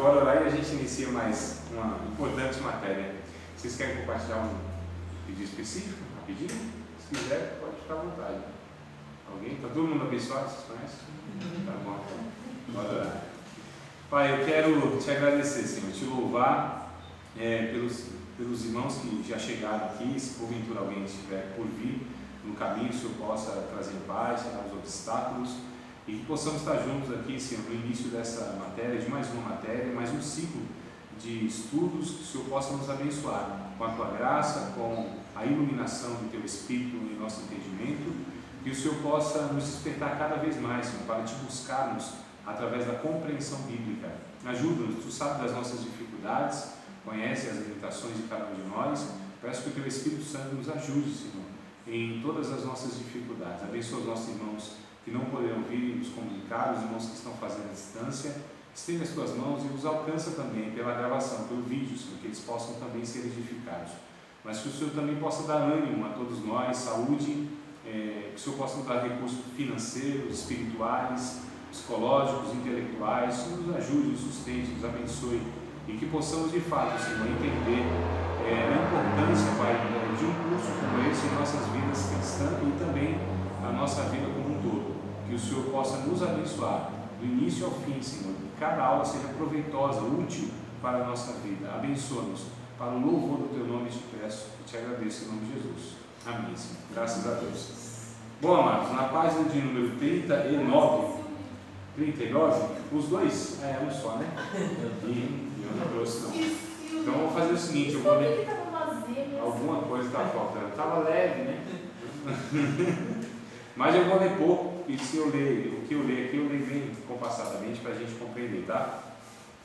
bora orar e a gente inicia mais uma importante matéria. Vocês querem compartilhar um pedido específico, rapidinho? Se quiser, pode ficar à vontade. Alguém? Está todo mundo abençoado? Vocês conhecem? Tá bom, então. Bora orar. Pai, eu quero te agradecer, Senhor, te louvar pelos irmãos que já chegaram aqui. Se porventura alguém estiver por vir no caminho, o Senhor possa trazer paz, tirar os obstáculos e que possamos estar juntos aqui, Senhor, no início dessa matéria, de mais uma matéria, mais um ciclo de estudos, que o Senhor possa nos abençoar com a Tua graça, com a iluminação do Teu Espírito em nosso entendimento, que o Senhor possa nos despertar cada vez mais, Senhor, para Te buscarmos através da compreensão bíblica. Ajuda-nos, Tu sabes das nossas dificuldades, conhece as limitações de cada um de nós. Peço que o Teu Espírito Santo nos ajude, Senhor, em todas as nossas dificuldades. Abençoa os nossos irmãos que não poderão vir e nos comunicar, os irmãos que estão fazendo a distância. Estende as Tuas mãos e os alcança também pela gravação, pelo vídeo, Senhor, que eles possam também ser edificados. Mas que o Senhor também possa dar ânimo a todos nós, saúde, que o Senhor possa nos dar recursos financeiros, espirituais, psicológicos, intelectuais. Que nos ajude, nos sustente, nos abençoe e que possamos de fato, Senhor, entender a importância, Pai, de um curso como esse em nossas vidas cristãs e também a nossa vida como um todo. Que o Senhor possa nos abençoar do início ao fim, Senhor, que cada aula seja proveitosa, útil para a nossa vida. Abençoa-nos para o louvor do Teu nome, te peço e te agradeço em nome de Jesus. Amém, Senhor. Graças a Deus. Bom, amados, na página de número 39, os dois, um só, né? E eu não trouxe, não. Então eu vou fazer o seguinte, eu vou ler. Alguma coisa está faltando. Estava leve, né? Mas eu vou ler pouco, e se eu ler o que eu ler aqui, eu leio bem compassadamente para a gente compreender, tá?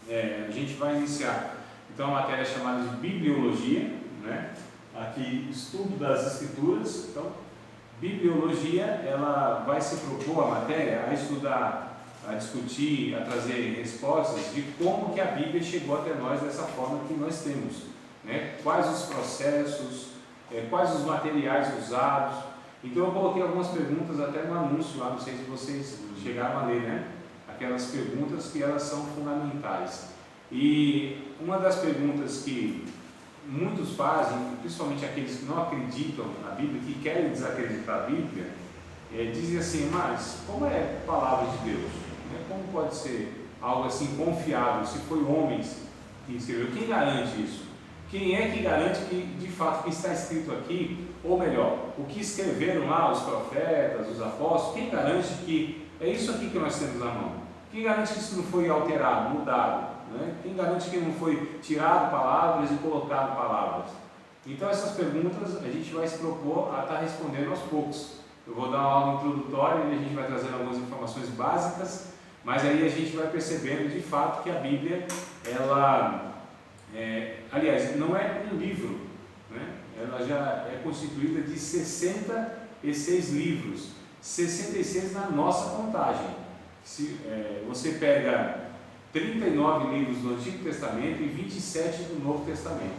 A gente vai iniciar então a matéria chamada de Bibliologia, né? Aqui, estudo das Escrituras. Então, Bibliologia, ela vai se propor a matéria a estudar, a discutir, a trazer respostas de como que a Bíblia chegou até nós dessa forma que nós temos, né? Quais os processos, quais os materiais usados. Então eu coloquei algumas perguntas até no anúncio lá, não sei se vocês chegaram a ler, né? Aquelas perguntas que elas são fundamentais. E uma das perguntas que muitos fazem, principalmente aqueles que não acreditam na Bíblia, que querem desacreditar a Bíblia, dizem assim, mas como é a palavra de Deus? Como pode ser algo assim confiável, se foi homens que escreveu? Quem garante isso? Quem é que garante que de fato o que está escrito aqui, ou melhor, o que escreveram lá os profetas, os apóstolos, quem garante que é isso aqui que nós temos na mão? Quem garante que isso não foi alterado, mudado? Né? Quem garante que não foi tirado palavras e colocado palavras? Então essas perguntas a gente vai se propor a estar respondendo aos poucos. Eu vou dar uma aula introdutória e a gente vai trazendo algumas informações básicas, mas aí a gente vai percebendo de fato que a Bíblia, ela, aliás, não é um livro, né? Ela já é constituída de 66 livros, 66 na nossa contagem. Se você pega 39 livros do Antigo Testamento e 27 do Novo Testamento.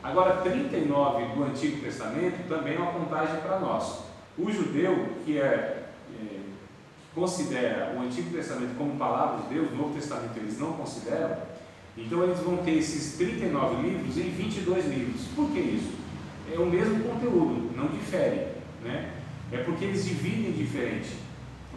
Agora, 39 do Antigo Testamento também é uma contagem para nós. O judeu que considera o Antigo Testamento como palavra de Deus, o Novo Testamento eles não consideram, então eles vão ter esses 39 livros em 22 livros. Por que isso? É o mesmo conteúdo, não difere, né? É porque eles dividem diferente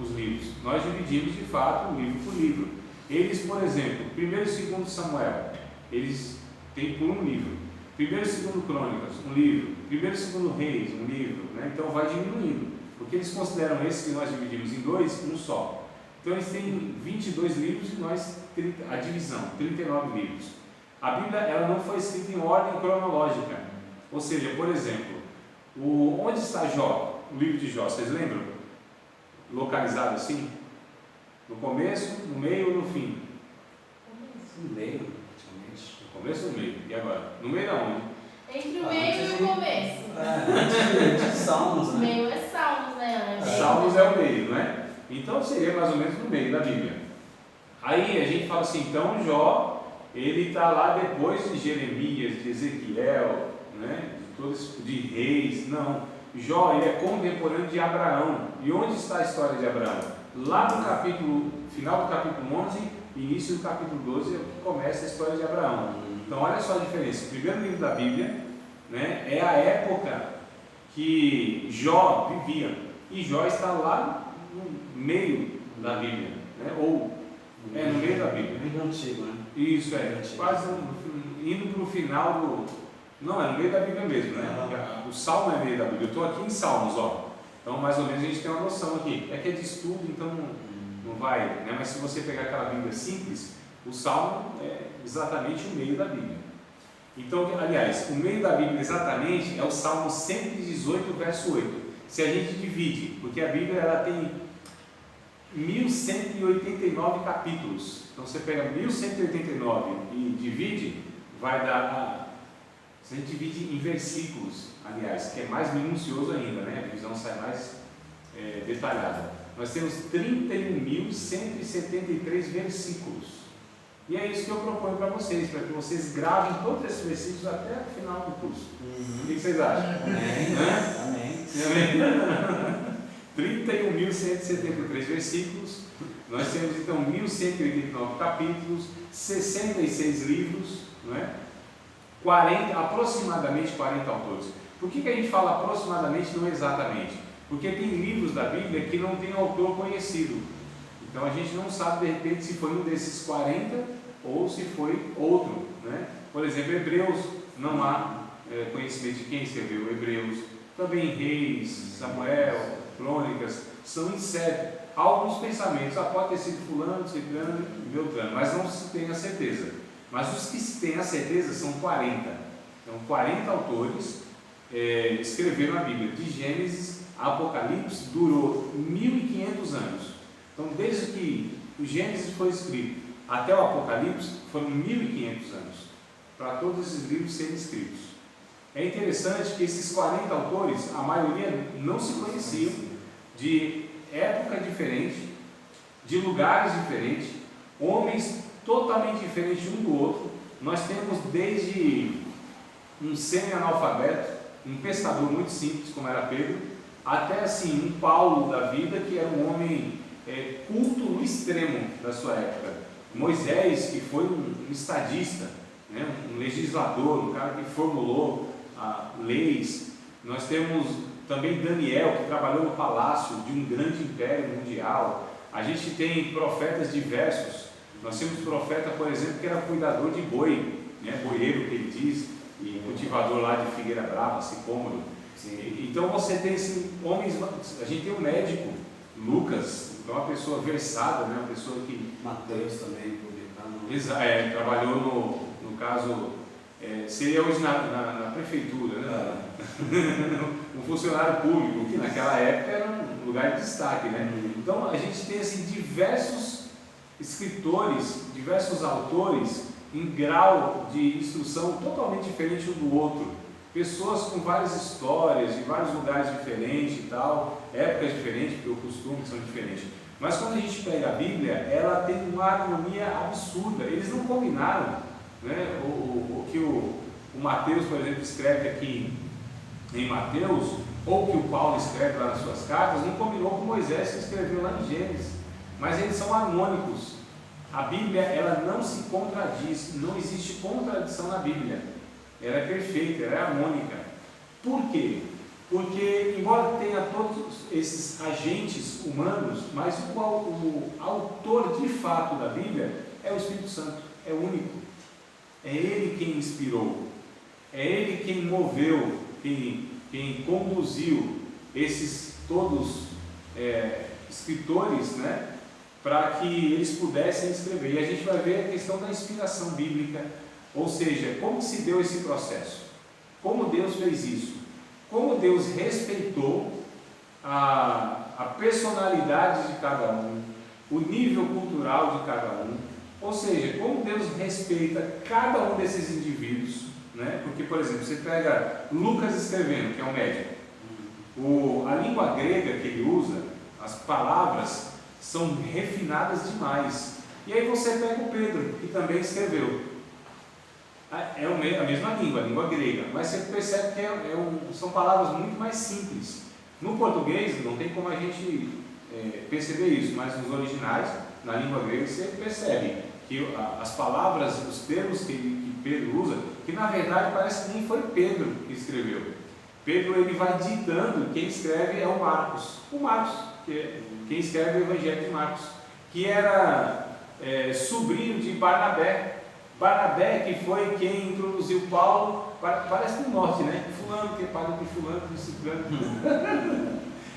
os livros. Nós dividimos de fato livro por livro. Eles, por exemplo, 1 e 2 Samuel, eles têm por um livro. 1 e 2 Crônicas, um livro. 1 e 2 Reis, um livro, né? Então vai diminuindo, porque eles consideram esse que nós dividimos em dois, um só. Então eles têm 22 livros e nós, a divisão, 39 livros. A Bíblia ela não foi escrita em ordem cronológica. Ou seja, por exemplo, onde está Jó? O livro de Jó, vocês lembram? Localizado assim? No começo, no meio ou no fim? No meio, praticamente. No começo ou no meio? E agora? No meio aonde? Entre o meio e o começo. Antes de Salmos, O né? meio é Salmos, né? Salmos é o meio, não é? Então seria mais ou menos no meio da Bíblia. Aí a gente fala assim, então Jó, ele está lá depois de Jeremias, de Ezequiel, né? De todos de reis. Não, Jó ele é contemporâneo de Abraão. E onde está a história de Abraão? Lá no capítulo, final do capítulo 11, início do capítulo 12 é o que começa a história de Abraão. Então olha só a diferença. O primeiro livro da Bíblia, né, é a época que Jó vivia. E Jó está lá no meio da Bíblia, né? Ou no meio da Bíblia. Livro antigo, né? Isso, quase indo para o final do... Não, é no meio da Bíblia mesmo, né? O Salmo é no meio da Bíblia. Eu estou aqui em Salmos, ó. Então mais ou menos a gente tem uma noção aqui. É que é de estudo, então não vai, né? Mas se você pegar aquela Bíblia simples, o Salmo é exatamente o meio da Bíblia. Então, aliás, o meio da Bíblia exatamente é o Salmo 118, verso 8. Se a gente divide, porque a Bíblia ela tem 1189 capítulos. Então você pega 1189 e divide, vai dar. Se a gente divide em versículos, aliás, que é mais minucioso ainda, né? A divisão sai mais detalhada. Nós temos 31.173 versículos. E é isso que eu proponho para vocês, para que vocês gravem todos esses versículos até o final do curso. O que vocês acham? Amém. 31.173 versículos. Nós temos então 1.189 capítulos, 66 livros, não é? Aproximadamente 40 autores. Por que a gente fala aproximadamente, não exatamente? Porque tem livros da Bíblia que não tem autor conhecido. Então a gente não sabe de repente se foi um desses 40 ou se foi outro, né? Por exemplo, Hebreus, não há conhecimento de quem escreveu Hebreus. Também Reis, Samuel, Crônicas, são incertos. Há alguns pensamentos, pode ter sido fulano, ciclano e beltrano, mas não se tem a certeza. Mas os que se tem a certeza são 40. Então 40 autores escreveram a Bíblia. De Gênesis a Apocalipse durou 1500 anos. Então desde que o Gênesis foi escrito até o Apocalipse foram 1500 anos para todos esses livros serem escritos. É interessante que esses 40 autores, a maioria não se conheciam, de época diferente, de lugares diferentes, homens totalmente diferentes um do outro. Nós temos desde um semi-analfabeto, um pescador muito simples como era Pedro, até assim um Paulo da vida que era um homem culto no extremo da sua época. Moisés, que foi um estadista, né, um legislador, um cara que formulou leis. Nós temos também Daniel, que trabalhou no palácio de um grande império mundial. A gente tem profetas diversos. Nós temos profeta, por exemplo, que era cuidador de boi, né, boieiro que ele diz, e cultivador lá de Figueira Brava, Sicômoro. Então você tem homens, a gente tem um médico, Lucas, é uma pessoa versada, né, uma pessoa que... Mateus também, publicano. Trabalhou no caso, seria hoje na prefeitura, né? Um funcionário público, que naquela época era um lugar de destaque, né? Então a gente tem assim, diversos escritores, diversos autores em grau de instrução totalmente diferente um do outro, pessoas com várias histórias, de vários lugares diferentes e tal, épocas diferentes, porque os costumes são diferentes. Mas quando a gente pega a Bíblia, ela tem uma harmonia absurda. Eles não combinaram, né? O que o Mateus, por exemplo, escreve aqui em Mateus, ou que o Paulo escreve lá nas suas cartas, não combinou com Moisés que escreveu lá em Gênesis. Mas eles são harmônicos. A Bíblia, ela não se contradiz, não existe contradição na Bíblia. Ela é perfeita, ela é harmônica. Por quê? Porque, embora tenha todos esses agentes humanos, mas o autor de fato da Bíblia é o Espírito Santo, é único. É Ele quem inspirou, é Ele quem moveu, quem conduziu esses todos escritores, né, para que eles pudessem escrever. E a gente vai ver a questão da inspiração bíblica, ou seja, como se deu esse processo, como Deus fez isso, como Deus respeitou a personalidade de cada um, o nível cultural de cada um, ou seja, como Deus respeita cada um desses indivíduos, né? Porque, por exemplo, você pega Lucas escrevendo, que é um médico, a língua grega que ele usa, as palavras são refinadas demais. E aí você pega o Pedro, que também escreveu. É a mesma língua, a língua grega, mas você percebe que são palavras muito mais simples. No português não tem como a gente perceber isso, mas nos originais, na língua grega, você percebe. que as palavras, os termos que Pedro usa, que na verdade parece que nem foi Pedro que escreveu. Pedro ele vai ditando, quem escreve é o Marcos. O Marcos, quem escreve é o Evangelho de Marcos, que era sobrinho de Barnabé. Barnabé que foi quem introduziu Paulo, parece no norte, né? Fulano, que é padre de fulano, de ciclano.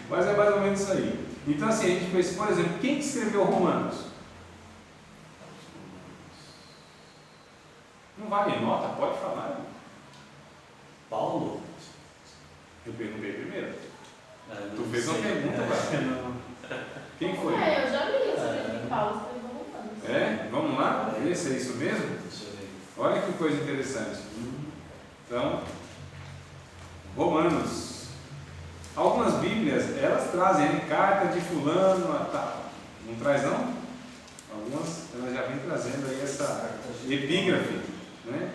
Mas é mais ou menos isso aí. Então assim, a gente pensa, por exemplo, quem que escreveu Romanos? Não vale nota, pode falar. Paulo? Eu perguntei primeiro. Tu Não fez uma sei. pergunta agora. Não. Quem foi? Eu já li sobre Paulo escreveu Romanos. Vamos lá? Ver se é isso mesmo? Deixa eu ver. Olha que coisa interessante. Então, Romanos. Algumas Bíblias, elas trazem carta de fulano, tá. Não traz não? Algumas, elas já vêm trazendo aí essa epígrafe, né?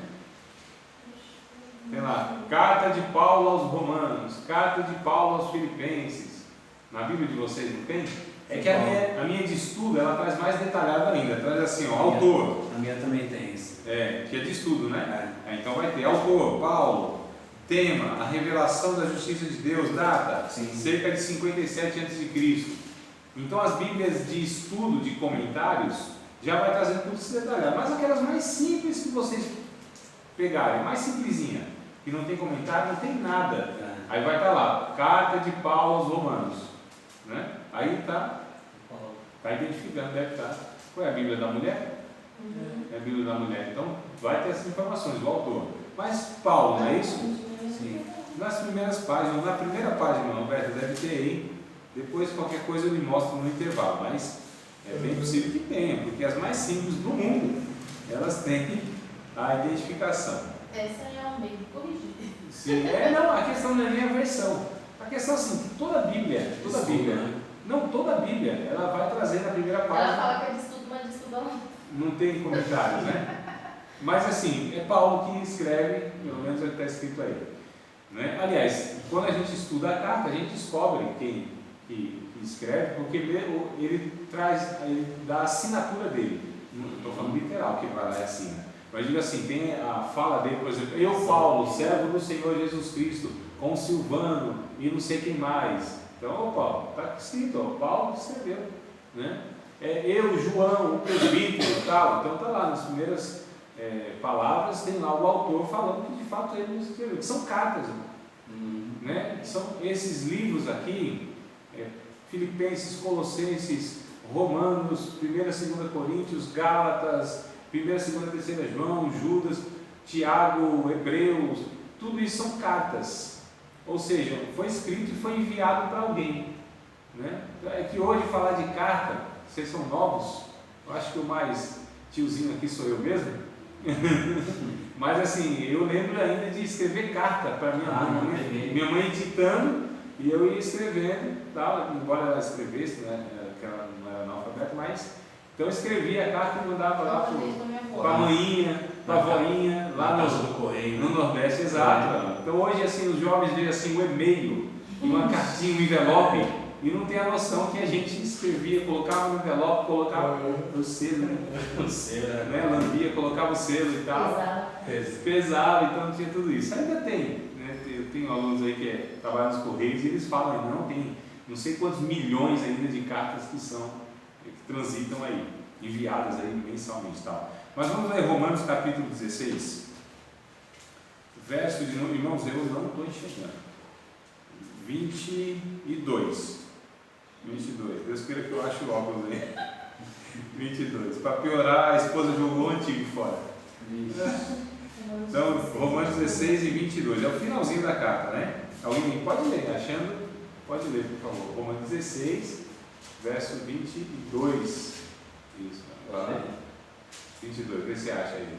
Tem lá, carta de Paulo aos Romanos, carta de Paulo aos Filipenses. Na Bíblia de vocês não tem? É que a minha de estudo, ela traz mais detalhado ainda, traz assim, ó, autor. A minha também tem isso. Que é de estudo, né? Então vai ter autor, Paulo, tema, a revelação da justiça de Deus, data, cerca de 57 a.C. Então as Bíblias de estudo, de comentários, já vai trazendo tudo isso detalhado. Mas aquelas mais simples que vocês pegarem, mais simplesinha, que não tem comentário, não tem nada. Aí vai estar lá, carta de Paulo aos Romanos, né? Aí está identificando, deve estar. Qual é a Bíblia da mulher? É a Bíblia da mulher. Então vai ter essas informações do autor. Mas Paulo, não é isso? Sim. Nas primeiras páginas, na primeira página, Roberto, deve ter aí. Depois qualquer coisa eu lhe mostro no intervalo, mas é bem possível que tenha, porque as mais simples do mundo, elas têm a identificação. Essa é um bem corrigida. Sim, não, a questão não é nem a versão. A questão é assim, toda a Bíblia, não, toda a Bíblia, ela vai trazer na primeira página. Ela fala que é de estudo, mas de estudo não. Não tem comentários, né? Mas assim, é Paulo que escreve, pelo menos ele está escrito aí. Né? Aliás, quando a gente estuda a carta, a gente descobre quem que escreve, porque ele dá a assinatura dele. Não estou falando literal, que vai lá e assina. Mas digo assim, tem a fala dele, por exemplo, eu, Paulo, servo do Senhor Jesus Cristo, com Silvano e não sei quem mais. Então, Paulo, está escrito, Paulo que escreveu. Né? Eu, João, o presbítero e tal. Então está lá nas primeiras palavras, tem lá o autor falando que de fato ele escreveu, que são cartas. Né? São esses livros aqui, Filipenses, Colossenses, Romanos, 1ª e 2ª Coríntios, Gálatas, 1ª, 2ª, 3ª João, Judas, Tiago, Hebreus, tudo isso são cartas. Ou seja, foi escrito e foi enviado para alguém. Né? É que hoje falar de carta, vocês são novos, eu acho que o mais tiozinho aqui sou eu mesmo. Mas assim, eu lembro ainda de escrever carta para minha mãe. Minha mãe ditando e eu ia escrevendo, tal, embora ela escrevesse, né, que ela não era analfabeta, mas então eu escrevia a carta e mandava lá para a maninha, para a voinha, lá no Nordeste, exato. Então hoje assim, os jovens veem assim, um e-mail, uma cartinha, um envelope, e não tem a noção que a gente escrevia, colocava no envelope, colocava o selo, né? Lambia, colocava o selo e tal. Pesava, então tinha tudo isso. Ainda tem, né? Eu tenho alunos aí que trabalham nos Correios e eles falam, não, tem não sei quantos milhões ainda de cartas que transitam aí, enviadas aí mensalmente e tal. Mas vamos ler Romanos capítulo 16, verso de, irmãos, eu não estou enxergando, 22, Deus queira que eu ache o óculos aí, 22, para piorar, a esposa jogou o antigo fora. Então, Romanos 16 e 22, é o finalzinho da carta, né? Alguém pode ler, achando? Pode ler, por favor. Romanos 16, verso 22. Isso, agora 22, vê se acha aí.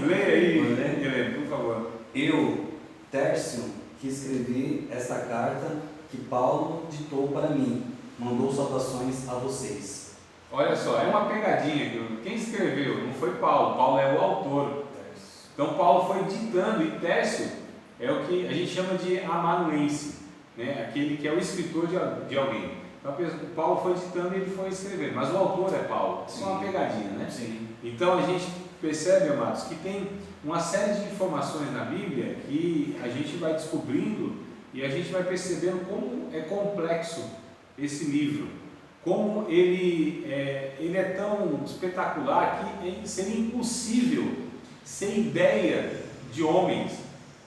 Leia aí, Helena, por favor. Eu, Tércio, que escrevi esta carta que Paulo ditou para mim, mandou saudações a vocês. Olha só, é uma pegadinha. Quem escreveu? Não foi Paulo, Paulo é o autor. Então Paulo foi ditando, e Tércio é o que a gente chama de amanuense, né? Aquele que é o escritor de alguém. Então, o Paulo foi ditando e ele foi escrevendo, mas o autor é Paulo. Isso é uma pegadinha, né? Sim. Então a gente percebe, amados, que tem uma série de informações na Bíblia que a gente vai descobrindo e a gente vai percebendo como é complexo esse livro, como ele é tão espetacular que seria impossível, sem ideia de homens,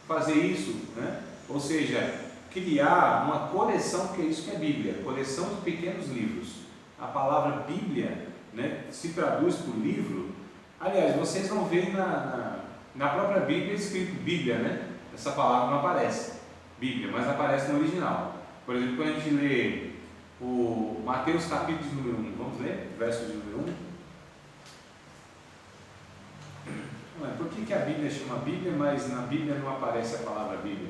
fazer isso, né? Ou seja, criar uma coleção, que é isso que é Bíblia, coleção de pequenos livros. A palavra Bíblia, né, se traduz por livro. Aliás, vocês vão ver na própria Bíblia escrito Bíblia, né? Essa palavra não aparece, Bíblia, mas aparece no original. Por exemplo, quando a gente lê o Mateus capítulo de número 1, vamos ler? Verso de número 1. Ué, por que a Bíblia chama Bíblia, mas na Bíblia não aparece a palavra Bíblia?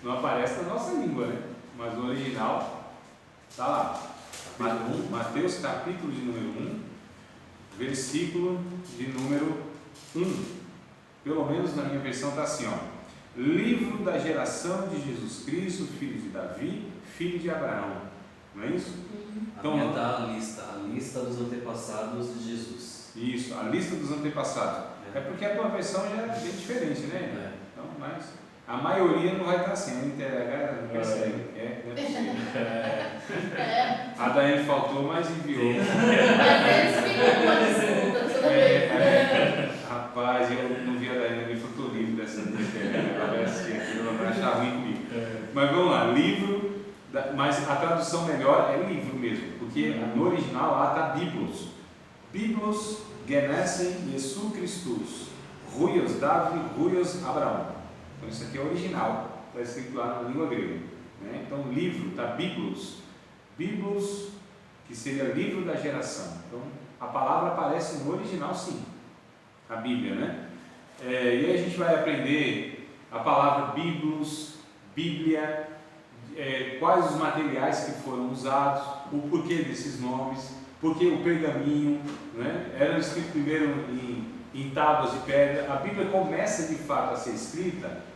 Não aparece na nossa língua, né? Mas no original está lá. Mateus capítulo de número 1, versículo de número 1. Pelo menos na minha versão está assim, ó. Livro da geração de Jesus Cristo, filho de Davi, filho de Abraão. Não é isso? Então, está a lista dos antepassados de Jesus. Isso, a lista dos antepassados. É porque a tua versão já é bem diferente, né? Então, mas a maioria não vai estar assim, a NTLH não percebe. Não é possível. A Daiane faltou, mas enviou. Rapaz, eu não vi a Daiane, eu estou livre dessa NTLH. Ela vai assistir aqui, ela vai achar ruim comigo. Mas vamos lá, livro, mas a tradução melhor é livro mesmo, porque no original lá está Biblos. Biblos genesen Jesu Christus, Ruios Davi, Ruios Abraão. Então isso aqui é original, está escrito lá na língua grega, né? Então livro está Biblos, Biblos, que seria livro da geração. Então a palavra aparece no original, sim, a Bíblia, né? E aí a gente vai aprender a palavra Biblos, Bíblia, quais os materiais que foram usados, o porquê desses nomes, porque o pergaminho, né, era escrito primeiro em tábuas de pedra. A Bíblia começa de fato a ser escrita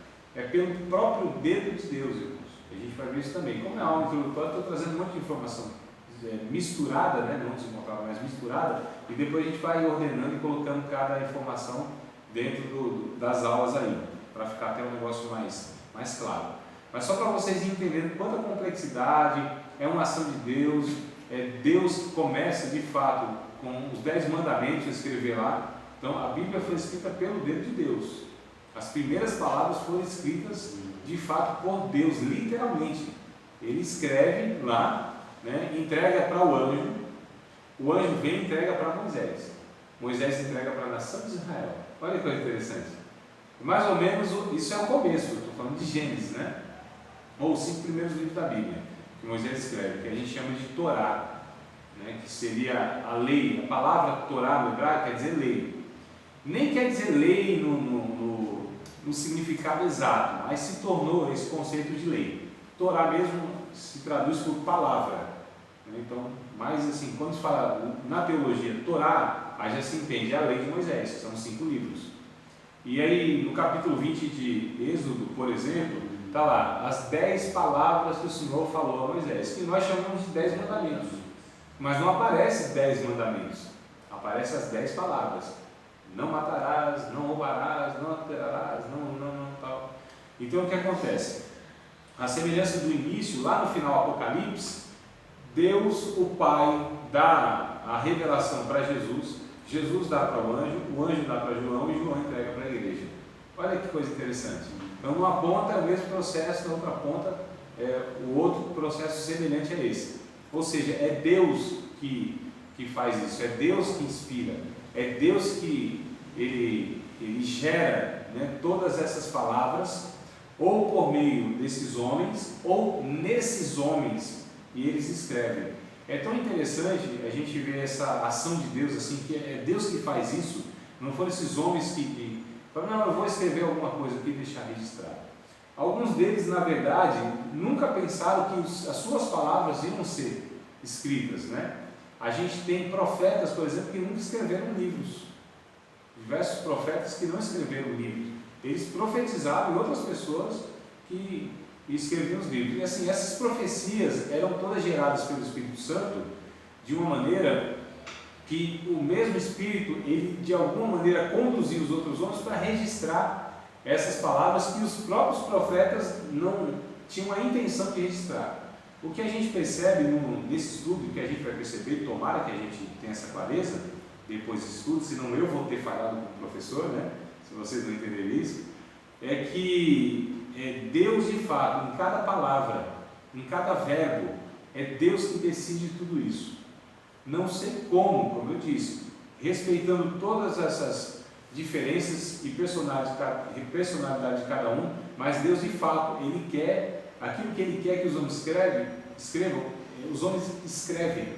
pelo próprio dedo de Deus, irmãos. A gente vai ver isso também. Como é aula introdutória, estou trazendo um monte de informação misturada, né, não desmontada, mas misturada, e depois a gente vai ordenando e colocando cada informação dentro das aulas aí, para ficar até um negócio mais claro. Mas só para vocês entenderem quanta complexidade, é uma ação de Deus, é Deus que começa de fato com os 10 mandamentos a escrever lá. Então a Bíblia foi escrita pelo dedo de Deus. As primeiras palavras foram escritas de fato por Deus, literalmente. Ele escreve lá, né, entrega para o anjo vem e entrega para Moisés. Moisés entrega para a nação de Israel. Olha que coisa interessante. Mais ou menos isso é o começo, eu estou falando de Gênesis, né? Ou os 5 primeiros livros da Bíblia, que Moisés escreve, que a gente chama de Torá, né, que seria a lei. A palavra Torá no hebraico quer dizer lei. Nem quer dizer lei no significado exato, mas se tornou esse conceito de lei. Torá mesmo se traduz por palavra, né? Então, mais assim, quando se fala na teologia Torá, aí já se entende a lei de Moisés, que são 5 livros. E aí no capítulo 20 de Êxodo, por exemplo, está lá as 10 palavras que o Senhor falou a Moisés, que nós chamamos de 10 mandamentos, mas não aparece 10 mandamentos, aparece as 10 palavras. Não matarás, não roubarás, não adulterarás, não tal. Então o que acontece? A semelhança do início, lá no final do Apocalipse, Deus, o Pai, dá a revelação para Jesus, Jesus dá para o anjo dá para João e João entrega para a igreja. Olha que coisa interessante. Então, numa ponta é o mesmo processo, na outra ponta o outro processo semelhante a esse. Ou seja, é Deus que faz isso, é Deus que inspira, é Deus que ele gera, né, todas essas palavras, ou por meio desses homens, ou nesses homens, e eles escrevem. É tão interessante a gente ver essa ação de Deus, assim, que é Deus que faz isso, não foram esses homens que falam, não, eu vou escrever alguma coisa aqui e deixar registrado. Alguns deles, na verdade, nunca pensaram que as suas palavras iam ser escritas, né? A gente tem profetas, por exemplo, que nunca escreveram livros. Diversos profetas que não escreveram livros. Eles profetizaram em outras pessoas que e escreviam os livros. E assim, essas profecias eram todas geradas pelo Espírito Santo de uma maneira que o mesmo Espírito, ele de alguma maneira conduzia os outros homens para registrar essas palavras que os próprios profetas não tinham a intenção de registrar. O que a gente percebe nesse estudo, que a gente vai perceber, tomara que a gente tenha essa clareza depois do estudo, senão eu vou ter falado com o professor, né? Se vocês não entenderem isso, é que Deus de fato, em cada palavra, em cada verbo, é Deus que decide tudo isso. Não sei como eu disse, respeitando todas essas diferenças e personalidade de cada um, mas Deus de fato, Ele quer, aquilo que Ele quer que os homens escrevam, os homens escrevem.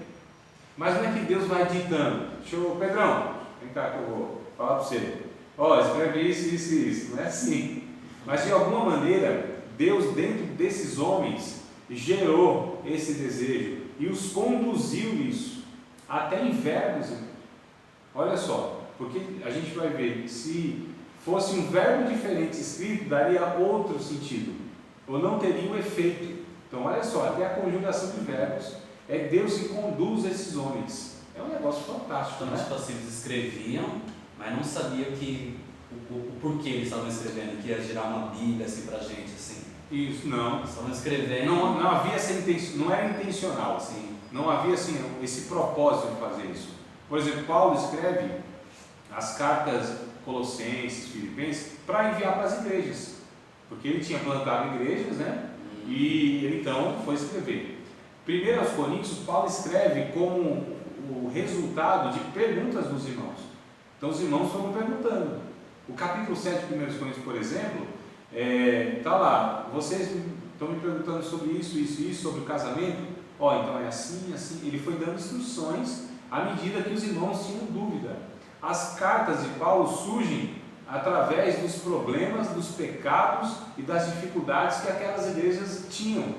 Mas não é que Deus vai ditando. Pedrão, vem cá que eu vou falar para você. Escreve isso, isso e isso. Não é assim. Mas de alguma maneira, Deus dentro desses homens gerou esse desejo e os conduziu nisso. Até em verbos. Olha só, porque a gente vai ver, se fosse um verbo diferente escrito, daria outro sentido, ou não teria um efeito. Então olha só, até a conjugação de verbos, é Deus que conduz esses homens. É um negócio fantástico, então, né? tipo assim, eles escreviam, mas não sabiam o porquê eles estavam escrevendo, que ia gerar uma Bíblia assim pra gente, assim. Isso, não. Eles estavam escrevendo. Não havia essa intenção, não era intencional, assim. Não havia assim, esse propósito de fazer isso. Por exemplo, Paulo escreve as cartas Colossenses, Filipenses, para enviar para as igrejas, porque ele tinha plantado igrejas, né? E ele então foi escrever. Primeiro aos Coríntios, Paulo escreve como o resultado de perguntas dos irmãos. Então os irmãos foram perguntando. O capítulo 7 de 1 Coríntios, por exemplo, está lá, vocês estão me perguntando sobre isso, isso e isso, sobre o casamento. Então é assim, assim. Ele foi dando instruções à medida que os irmãos tinham dúvida. As cartas de Paulo surgem através dos problemas, dos pecados e das dificuldades que aquelas igrejas tinham.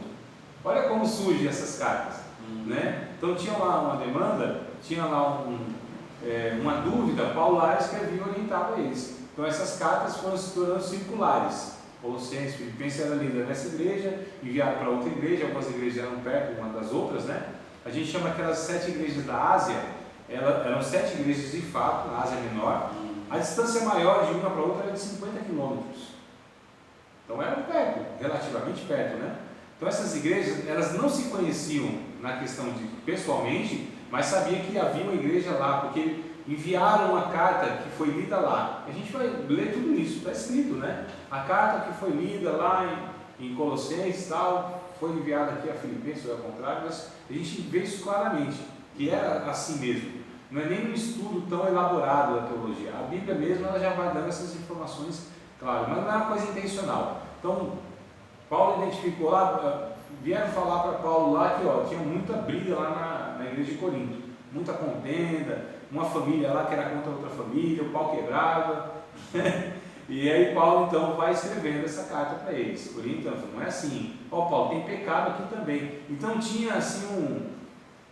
Olha como surgem essas cartas, né? Então tinha lá uma demanda, tinha lá uma dúvida, Paulo lá escrevia e orientava eles. Então essas cartas foram se tornando circulares. Colossenses, Filipenses era lida nessa igreja, enviado para outra igreja, algumas igrejas eram perto uma das outras, né? A gente chama aquelas 7 igrejas da Ásia, eram 7 igrejas de fato, na Ásia Menor. A distância maior de uma para outra era de 50 quilômetros. Então eram perto, relativamente perto, né? Então essas igrejas, elas não se conheciam na questão de pessoalmente, mas sabia que havia uma igreja lá, porque enviaram uma carta que foi lida lá. A gente vai ler tudo isso, está escrito, né? A carta que foi lida lá em Colossenses, tal, foi enviada aqui a Filipenses, ou ao contrário, mas a gente vê isso claramente, que era assim mesmo. Não é nem um estudo tão elaborado da teologia. A Bíblia mesmo, ela já vai dando essas informações, claro, mas não é uma coisa intencional. Então, Paulo identificou lá, vieram falar para Paulo lá que tinha muita briga lá na igreja de Corinto, muita contenda, uma família lá que era contra outra família, o pau quebrava. E aí Paulo então vai escrevendo essa carta para eles. Corinto, não é assim, Paulo, tem pecado aqui também. Então tinha assim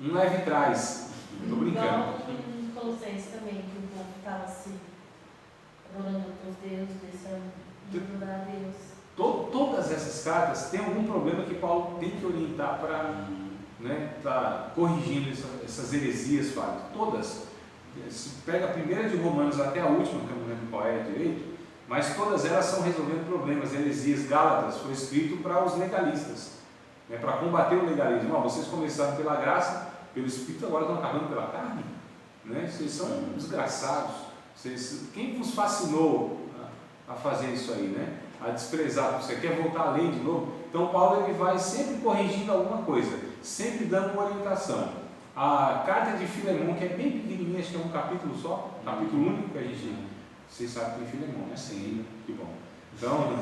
um leve trás. Estou brincando. Igual em Colossenses também, que o povo estava se adorando outros deuses, deixando de adorar a Deus. Todas essas cartas têm algum problema que Paulo tem que orientar para tá corrigindo essas heresias, Fábio. Todas. Se pega a primeira de Romanos até a última, que eu não lembro qual é direito, mas todas elas são resolvendo problemas. Heresias. Gálatas foi escrito para os legalistas, para combater o legalismo. Vocês começaram pela graça, pelo Espírito, agora estão acabando pela carne, né? Vocês são desgraçados. Quem vos fascinou a fazer isso aí, né? A desprezar? Você quer voltar à lei de novo? Então Paulo ele vai sempre corrigindo alguma coisa, sempre dando uma orientação. A carta de Filemão, que é bem pequenininha, acho que é um capítulo só, capítulo único que a gente... Vocês sabem que tem Filemão, né? Sim, que bom. Então,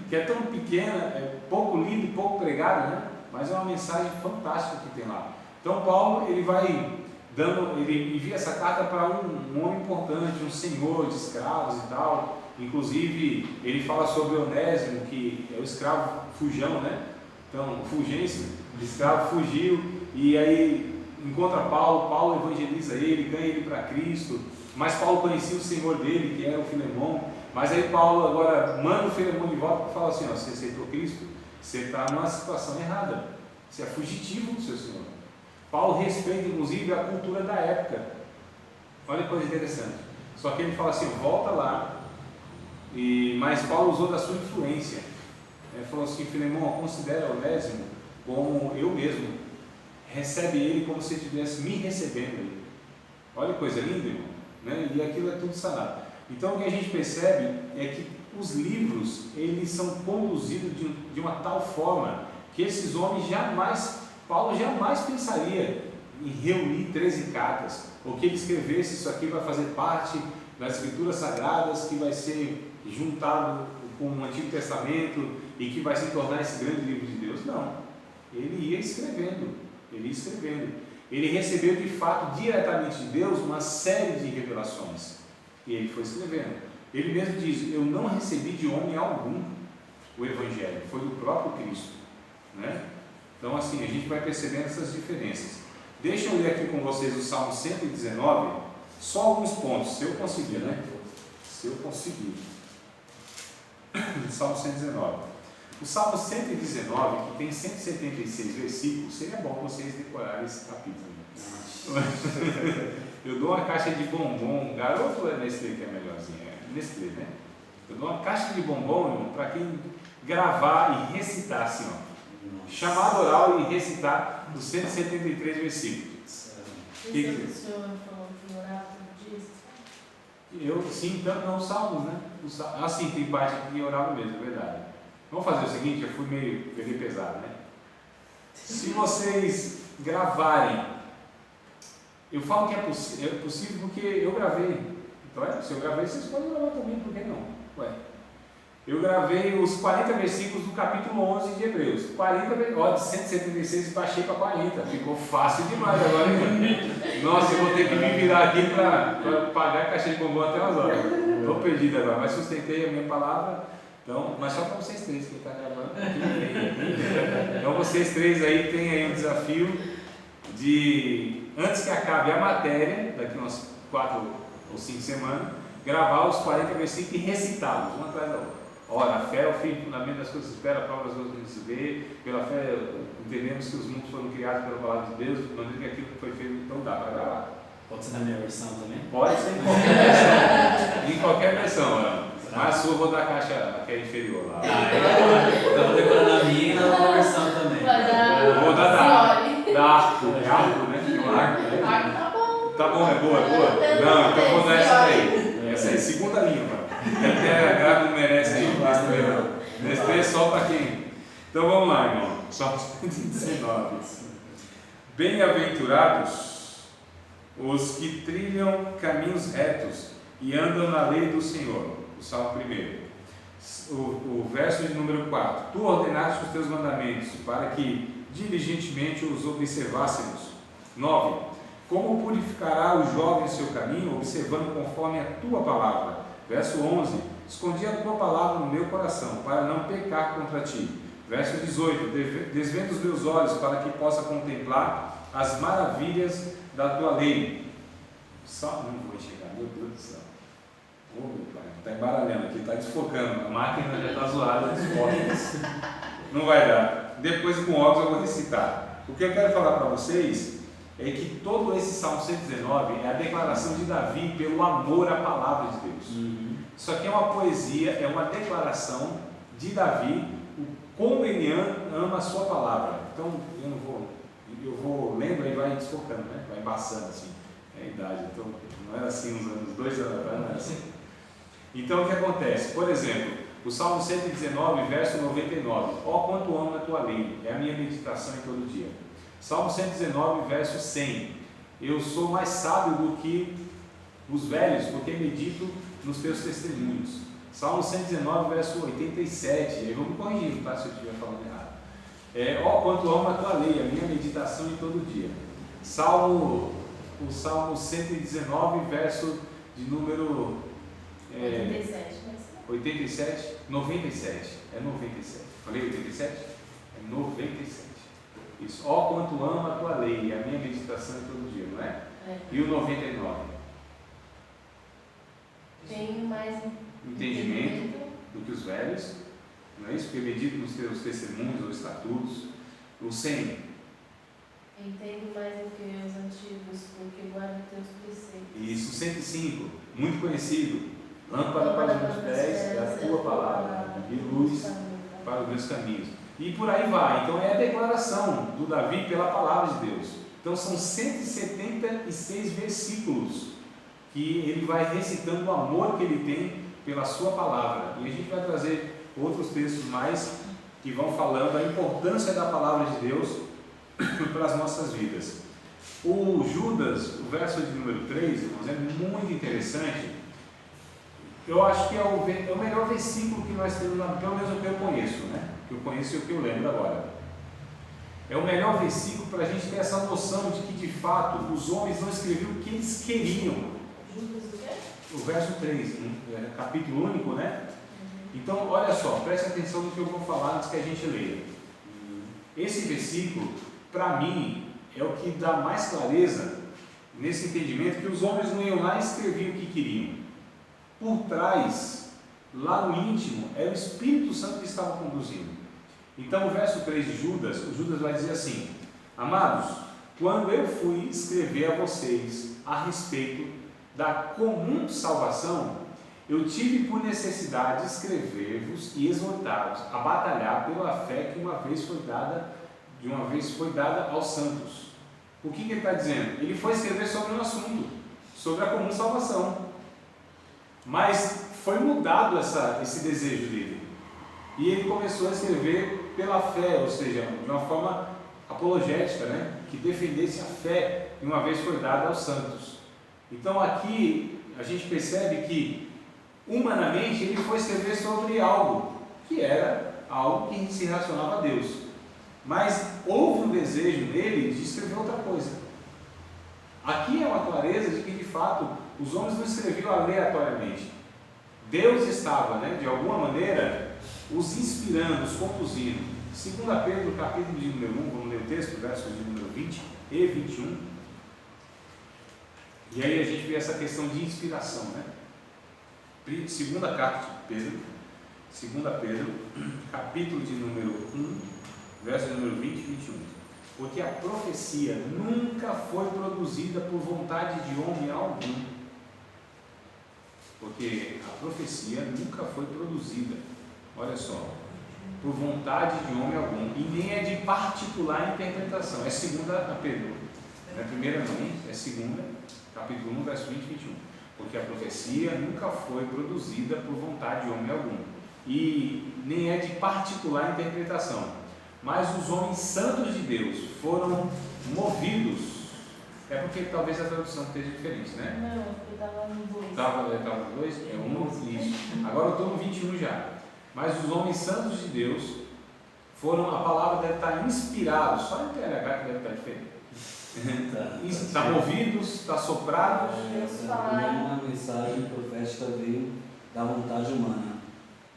que é tão pequena, é pouco lido, pouco pregado, né? Mas é uma mensagem fantástica que tem lá. Então Paulo, ele envia essa carta para um homem importante, um senhor de escravos e tal. Inclusive, ele fala sobre Onésimo, que é o escravo fujão, né? Então, Fulgêncio, o escravo fugiu, e aí encontra Paulo evangeliza ele, ganha ele para Cristo, mas Paulo conhecia o Senhor dele, que era o Filemão, mas aí Paulo agora manda o Filemão de volta e fala assim, você aceitou Cristo? Você está numa situação errada. Você é fugitivo do seu Senhor. Paulo respeita, inclusive, a cultura da época. Olha que coisa interessante. Só que ele fala assim, volta lá. Mas Paulo usou da sua influência. Ele falou assim, Filemão, considera Onésimo como eu mesmo. Recebe ele como se estivesse me recebendo ele. Olha que coisa linda, irmão. Né? E aquilo é tudo sanado. Então o que a gente percebe é que os livros, eles são conduzidos de uma tal forma que esses homens Paulo jamais pensaria em reunir 13 cartas, ou que ele escrevesse isso aqui vai fazer parte das Escrituras Sagradas, que vai ser juntado com o Antigo Testamento e que vai se tornar esse grande livro de Deus. Não, ele ia escrevendo, ele recebeu de fato diretamente de Deus uma série de revelações, e ele foi escrevendo. Ele mesmo diz, eu não recebi de homem algum o Evangelho, foi do próprio Cristo, né? Então assim, a gente vai percebendo essas diferenças. Deixa eu ler aqui com vocês o Salmo 119, só alguns pontos, se eu conseguir, né? Se eu conseguir. Salmo 119. O Salmo 119, que tem 176 versículos, seria bom vocês decorarem esse capítulo. Eu dou uma caixa de bombom, garoto ou é Nestlé que é melhorzinho? É Nestlé, né? Eu dou uma caixa de bombom para quem gravar e recitar assim, ó. Chamado oral e recitar os 173 versículos. O senhor falou que orava todo dia? Eu, sim, tanto não os salmos, né? Sim, tem parte que orava mesmo, é verdade. Vamos fazer o seguinte, eu fui meio pesado, né? Se vocês gravarem, eu falo que é possível porque eu gravei. Então, se eu gravei, vocês podem gravar também, por que não? Ué. Eu gravei os 40 versículos do capítulo 11 de Hebreus. 40, de 176 baixei para 40. Ficou fácil demais agora. Nossa, eu vou ter que me virar aqui para pagar a caixa de bombom até umas horas. Estou perdido agora, mas sustentei a minha palavra. Então, mas só para vocês três que está gravando. Então vocês três aí têm aí um desafio de, antes que acabe a matéria, daqui umas 4 ou 5 semanas, gravar os 40 versículos e recitá-los, uma atrás da outra. Ora, a fé é o fim, o fundamento das coisas que se espera, a prova das coisas que se vê. Pela fé entendemos que os mundos foram criados pela palavra de Deus, de maneira que aquilo que foi feito, então dá para gravar. Pode ser na minha versão também? Pode ser em qualquer versão. Em qualquer versão, mas a sua eu vou dar a caixa que é inferior lá. Então eu vou decorando a minha e na nova versão também. Eu vou dar da arco. É arco, né? Tem um arco, né? Arco tá bom. Tá bom, é boa, é boa? Não, então eu vou dar essa daí. Essa aí, segunda linha, mano. Até a Gabi não merece aí. Nestlé é só para quem. Então vamos lá, irmão. Salmo 119. Bem-aventurados os que trilham caminhos retos e andam na lei do Senhor. O Salmo 1. O verso de número 4. Tu ordenaste os teus mandamentos para que diligentemente os observássemos. 9. Como purificará o jovem seu caminho, observando conforme a tua palavra? Verso 11. Escondi a tua palavra no meu coração, para não pecar contra ti. Verso 18. Desvendo os meus olhos, para que possa contemplar as maravilhas da tua lei. Só não vou chegar, meu Deus do céu. Ô meu pai, está embaralhando aqui, está desfocando. A máquina já está zoada, desfoca. Não vai dar. Depois com óculos eu vou recitar. O que eu quero falar para vocês é que todo esse Salmo 119 é a declaração de Davi pelo amor à palavra de Deus. Isso aqui é uma poesia, é uma declaração de Davi, como ele ama a sua palavra. Então eu vou lendo e vai desfocando, né? Vai embaçando assim. É a idade, então não era assim uns 2 anos atrás, não era assim. Então o que acontece? Por exemplo, o Salmo 119, verso 99. Ó quanto amo a tua lei, é a minha meditação em todo dia. Salmo 119, verso 100. Eu sou mais sábio do que os velhos, porque medito nos teus testemunhos. Salmo 119, verso 87. Eu vou me corrigir, tá? Se eu estiver falando errado. Ó quanto amo a tua lei, a minha meditação em todo dia. O Salmo 119, verso de número 87? 97. É 97. Falei 87? É 97. Isso. Ó quanto amo a tua lei, a minha meditação em todo dia, não é? E o 99? Tenho mais entendimento do que os velhos, Não é isso? Porque medito nos teus testemunhos ou estatutos. O 100. Entendo mais do que os antigos, porque guardo teus preceitos. Isso, 105. Muito conhecido. Lâmpada para os meus pés é a tua palavra e luz para os meus caminhos. E por aí vai. Então é a declaração do Davi pela palavra de Deus. Então são 176 versículos que ele vai recitando o amor que ele tem pela sua palavra. E a gente vai trazer outros textos mais que vão falando da importância da palavra de Deus para as nossas vidas. O Judas, o verso de número 3, irmãos, é muito interessante. Eu acho que é o melhor versículo que nós temos, pelo menos o que eu conheço, né? Que eu conheço e o que eu lembro agora. É o melhor versículo para a gente ter essa noção de que, de fato, os homens não escreviam o que eles queriam. Judas o quê? O verso 3, capítulo único, né? Então, olha só, preste atenção no que eu vou falar antes que a gente leia. Esse versículo, para mim, é o que dá mais clareza nesse entendimento que os homens não iam lá e escreviam o que queriam. Por trás, lá no íntimo, era o Espírito Santo que estava conduzindo. Então, o verso 3 de Judas, o Judas vai dizer assim: amados, quando eu fui escrever a vocês a respeito da comum salvação, eu tive por necessidade escrever-vos e exortar-vos a batalhar pela fé que uma vez foi dada aos santos. O que ele está dizendo? Ele foi escrever sobre um assunto, sobre a comum salvação. Mas foi mudado esse desejo dele. E ele começou a escrever pela fé, ou seja, de uma forma apologética, né? Que defendesse a fé que uma vez foi dada aos santos. Então aqui a gente percebe que humanamente ele foi escrever sobre algo que era algo que se relacionava a Deus, mas houve um desejo dele de escrever outra coisa. Aqui é uma clareza de que, de fato, os homens não escreviam aleatoriamente. Deus estava, né, de alguma maneira, os inspirando, os conduzindo. 2 Pedro, capítulo de número 1, vamos ler o texto, versos de número 20 e 21. E aí a gente vê essa questão de inspiração, né? Segunda carta de Pedro, 2 Pedro, capítulo de número 1, verso de número 20 e 21. Porque a profecia nunca foi produzida por vontade de homem algum. Porque a profecia nunca foi produzida, olha só, por vontade de homem algum, e nem é de particular interpretação. É 2 Pedro, não é a primeira não, é 2, capítulo 1, verso 20 e 21. Porque a profecia nunca foi produzida por vontade de homem algum, e nem é de particular interpretação, mas os homens santos de Deus foram movidos. É porque talvez a tradução esteja diferente, né? Não, eu estava no 2. Estava no 2? É 1, isso. Agora eu estou no 21 já. Mas os homens santos de Deus foram, a palavra deve estar inspirados, só em TLH que deve estar diferente. Está movidos, está soprados. Nenhuma mensagem profética veio da vontade humana,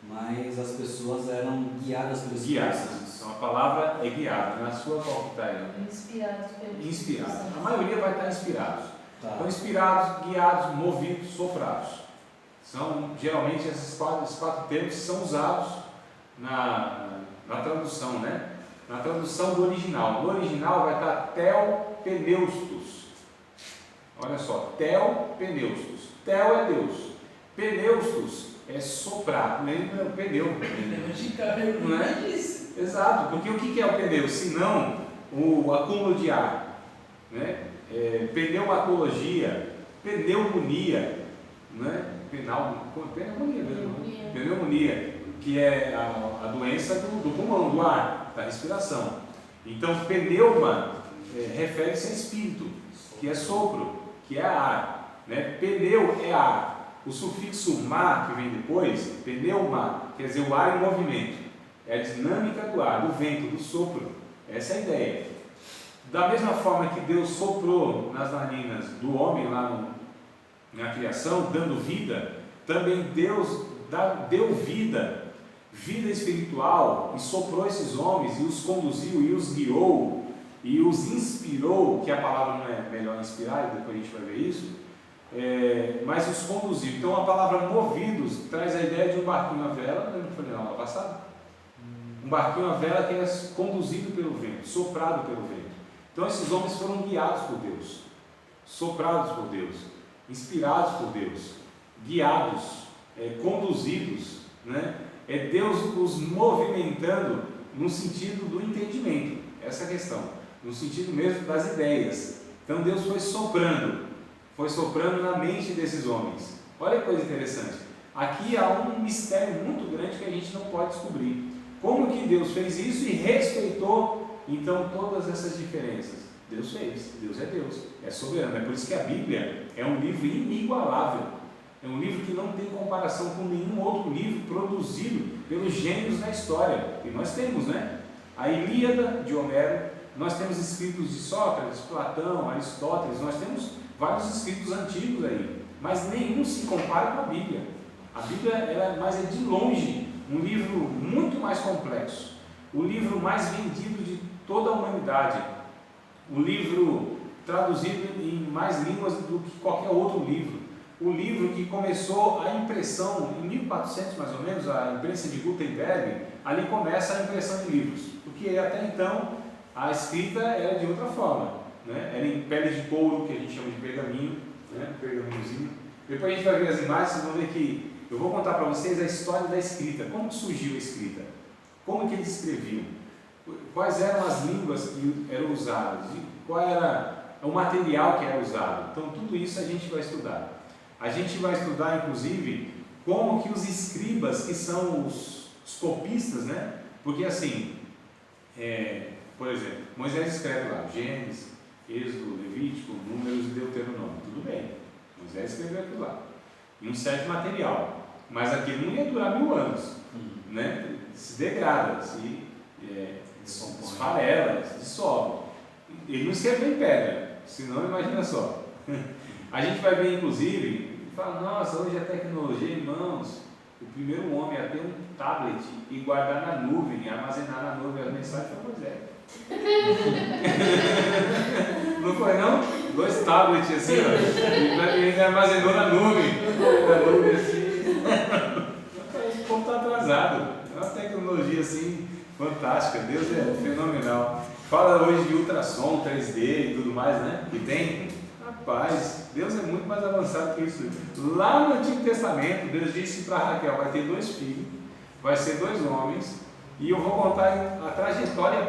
mas as pessoas eram guiadas pelo Espírito Santo. Então a palavra é guiada, na sua qual que está aí? Inspirados pelo Inspirados. Espírito Santo. A maioria vai estar inspirados. Tá. Então, inspirados, guiados, movidos, soprados. São geralmente esses quatro termos que são usados na tradução, né? Na tradução do original. No original vai estar Theopneustos. Olha só, Theopneustos. Theo é Deus. Pneustos é soprar. Lembra o pneu? Não é? Exato, porque o que é o pneu? Se não o acúmulo de ar, né? Pneumatologia, pneumonia, né? Pneumonia, que é a doença do pulmão, do ar, da respiração. Então, pneuma refere-se a espírito, que é sopro, que é ar, né? Pneu é ar. O sufixo ma, que vem depois, pneuma, quer dizer o ar em movimento. É a dinâmica do ar, do vento, do sopro. Essa é a ideia. Da mesma forma que Deus soprou nas narinas do homem lá na criação, dando vida, também Deus deu vida espiritual, e soprou esses homens, e os conduziu, e os guiou, e os inspirou, que a palavra não é melhor inspirar, e depois a gente vai ver isso, mas os conduziu. Então a palavra movidos traz a ideia de um barquinho à vela, lembra que foi na aula passada? Um barquinho à vela que era conduzido pelo vento, soprado pelo vento. Então esses homens foram guiados por Deus, soprados por Deus, inspirados por Deus, guiados, conduzidos, né? É Deus os movimentando no sentido do entendimento, essa é a questão, no sentido mesmo das ideias. Então Deus foi soprando na mente desses homens. Olha que coisa interessante, aqui há um mistério muito grande que a gente não pode descobrir. Como que Deus fez isso e respeitou então todas essas diferenças? Deus fez, Deus é Deus, é soberano. É por isso que a Bíblia é um livro inigualável, é um livro que não tem comparação com nenhum outro livro produzido pelos gênios da história. E nós temos, né? A Ilíada de Homero, nós temos escritos de Sócrates, Platão, Aristóteles, nós temos vários escritos antigos aí, mas nenhum se compara com a Bíblia. A Bíblia é de longe um livro muito mais complexo, o livro mais vendido de toda a humanidade, o livro traduzido em mais línguas do que qualquer outro livro, o livro que começou a impressão em 1400 mais ou menos, a imprensa de Gutenberg, ali começa a impressão de livros, porque até então a escrita era de outra forma, né? Era em pele de couro, que a gente chama de pergaminho, né? Pergaminhozinho. Depois a gente vai ver as imagens, vocês vão ver que eu vou contar para vocês a história da escrita, como surgiu a escrita, como que eles escreviam, quais eram as línguas que eram usadas, qual era o material que era usado. Então tudo isso a gente vai estudar. A gente vai estudar inclusive como que os escribas, que são os copistas, né? Porque assim, por exemplo, Moisés escreve lá Gênesis, Êxodo, Levítico, Números e Deuteronômio, tudo bem, Moisés escreveu aquilo lá, em um certo material, mas aquilo não ia durar 1000 anos, né? Se degrada, se esfarela, se dissolve. Ele não escreveu em pedra, senão imagina só. A gente vai ver inclusive, fala, nossa, hoje a tecnologia, irmãos, o primeiro homem a ter um tablet e guardar na nuvem, armazenar na nuvem as mensagens foi Moisés. Não foi não? 2 tablets assim, ó, e ainda armazenou na nuvem assim. O povo está atrasado. É uma tecnologia assim fantástica, Deus é fenomenal. Fala hoje de ultrassom, 3D e tudo mais, né? Que tem. Rapaz, Deus é muito mais avançado que isso. Lá no Antigo Testamento, Deus disse para Raquel: vai ter 2 filhos, vai ser 2 homens, e eu vou contar a trajetória e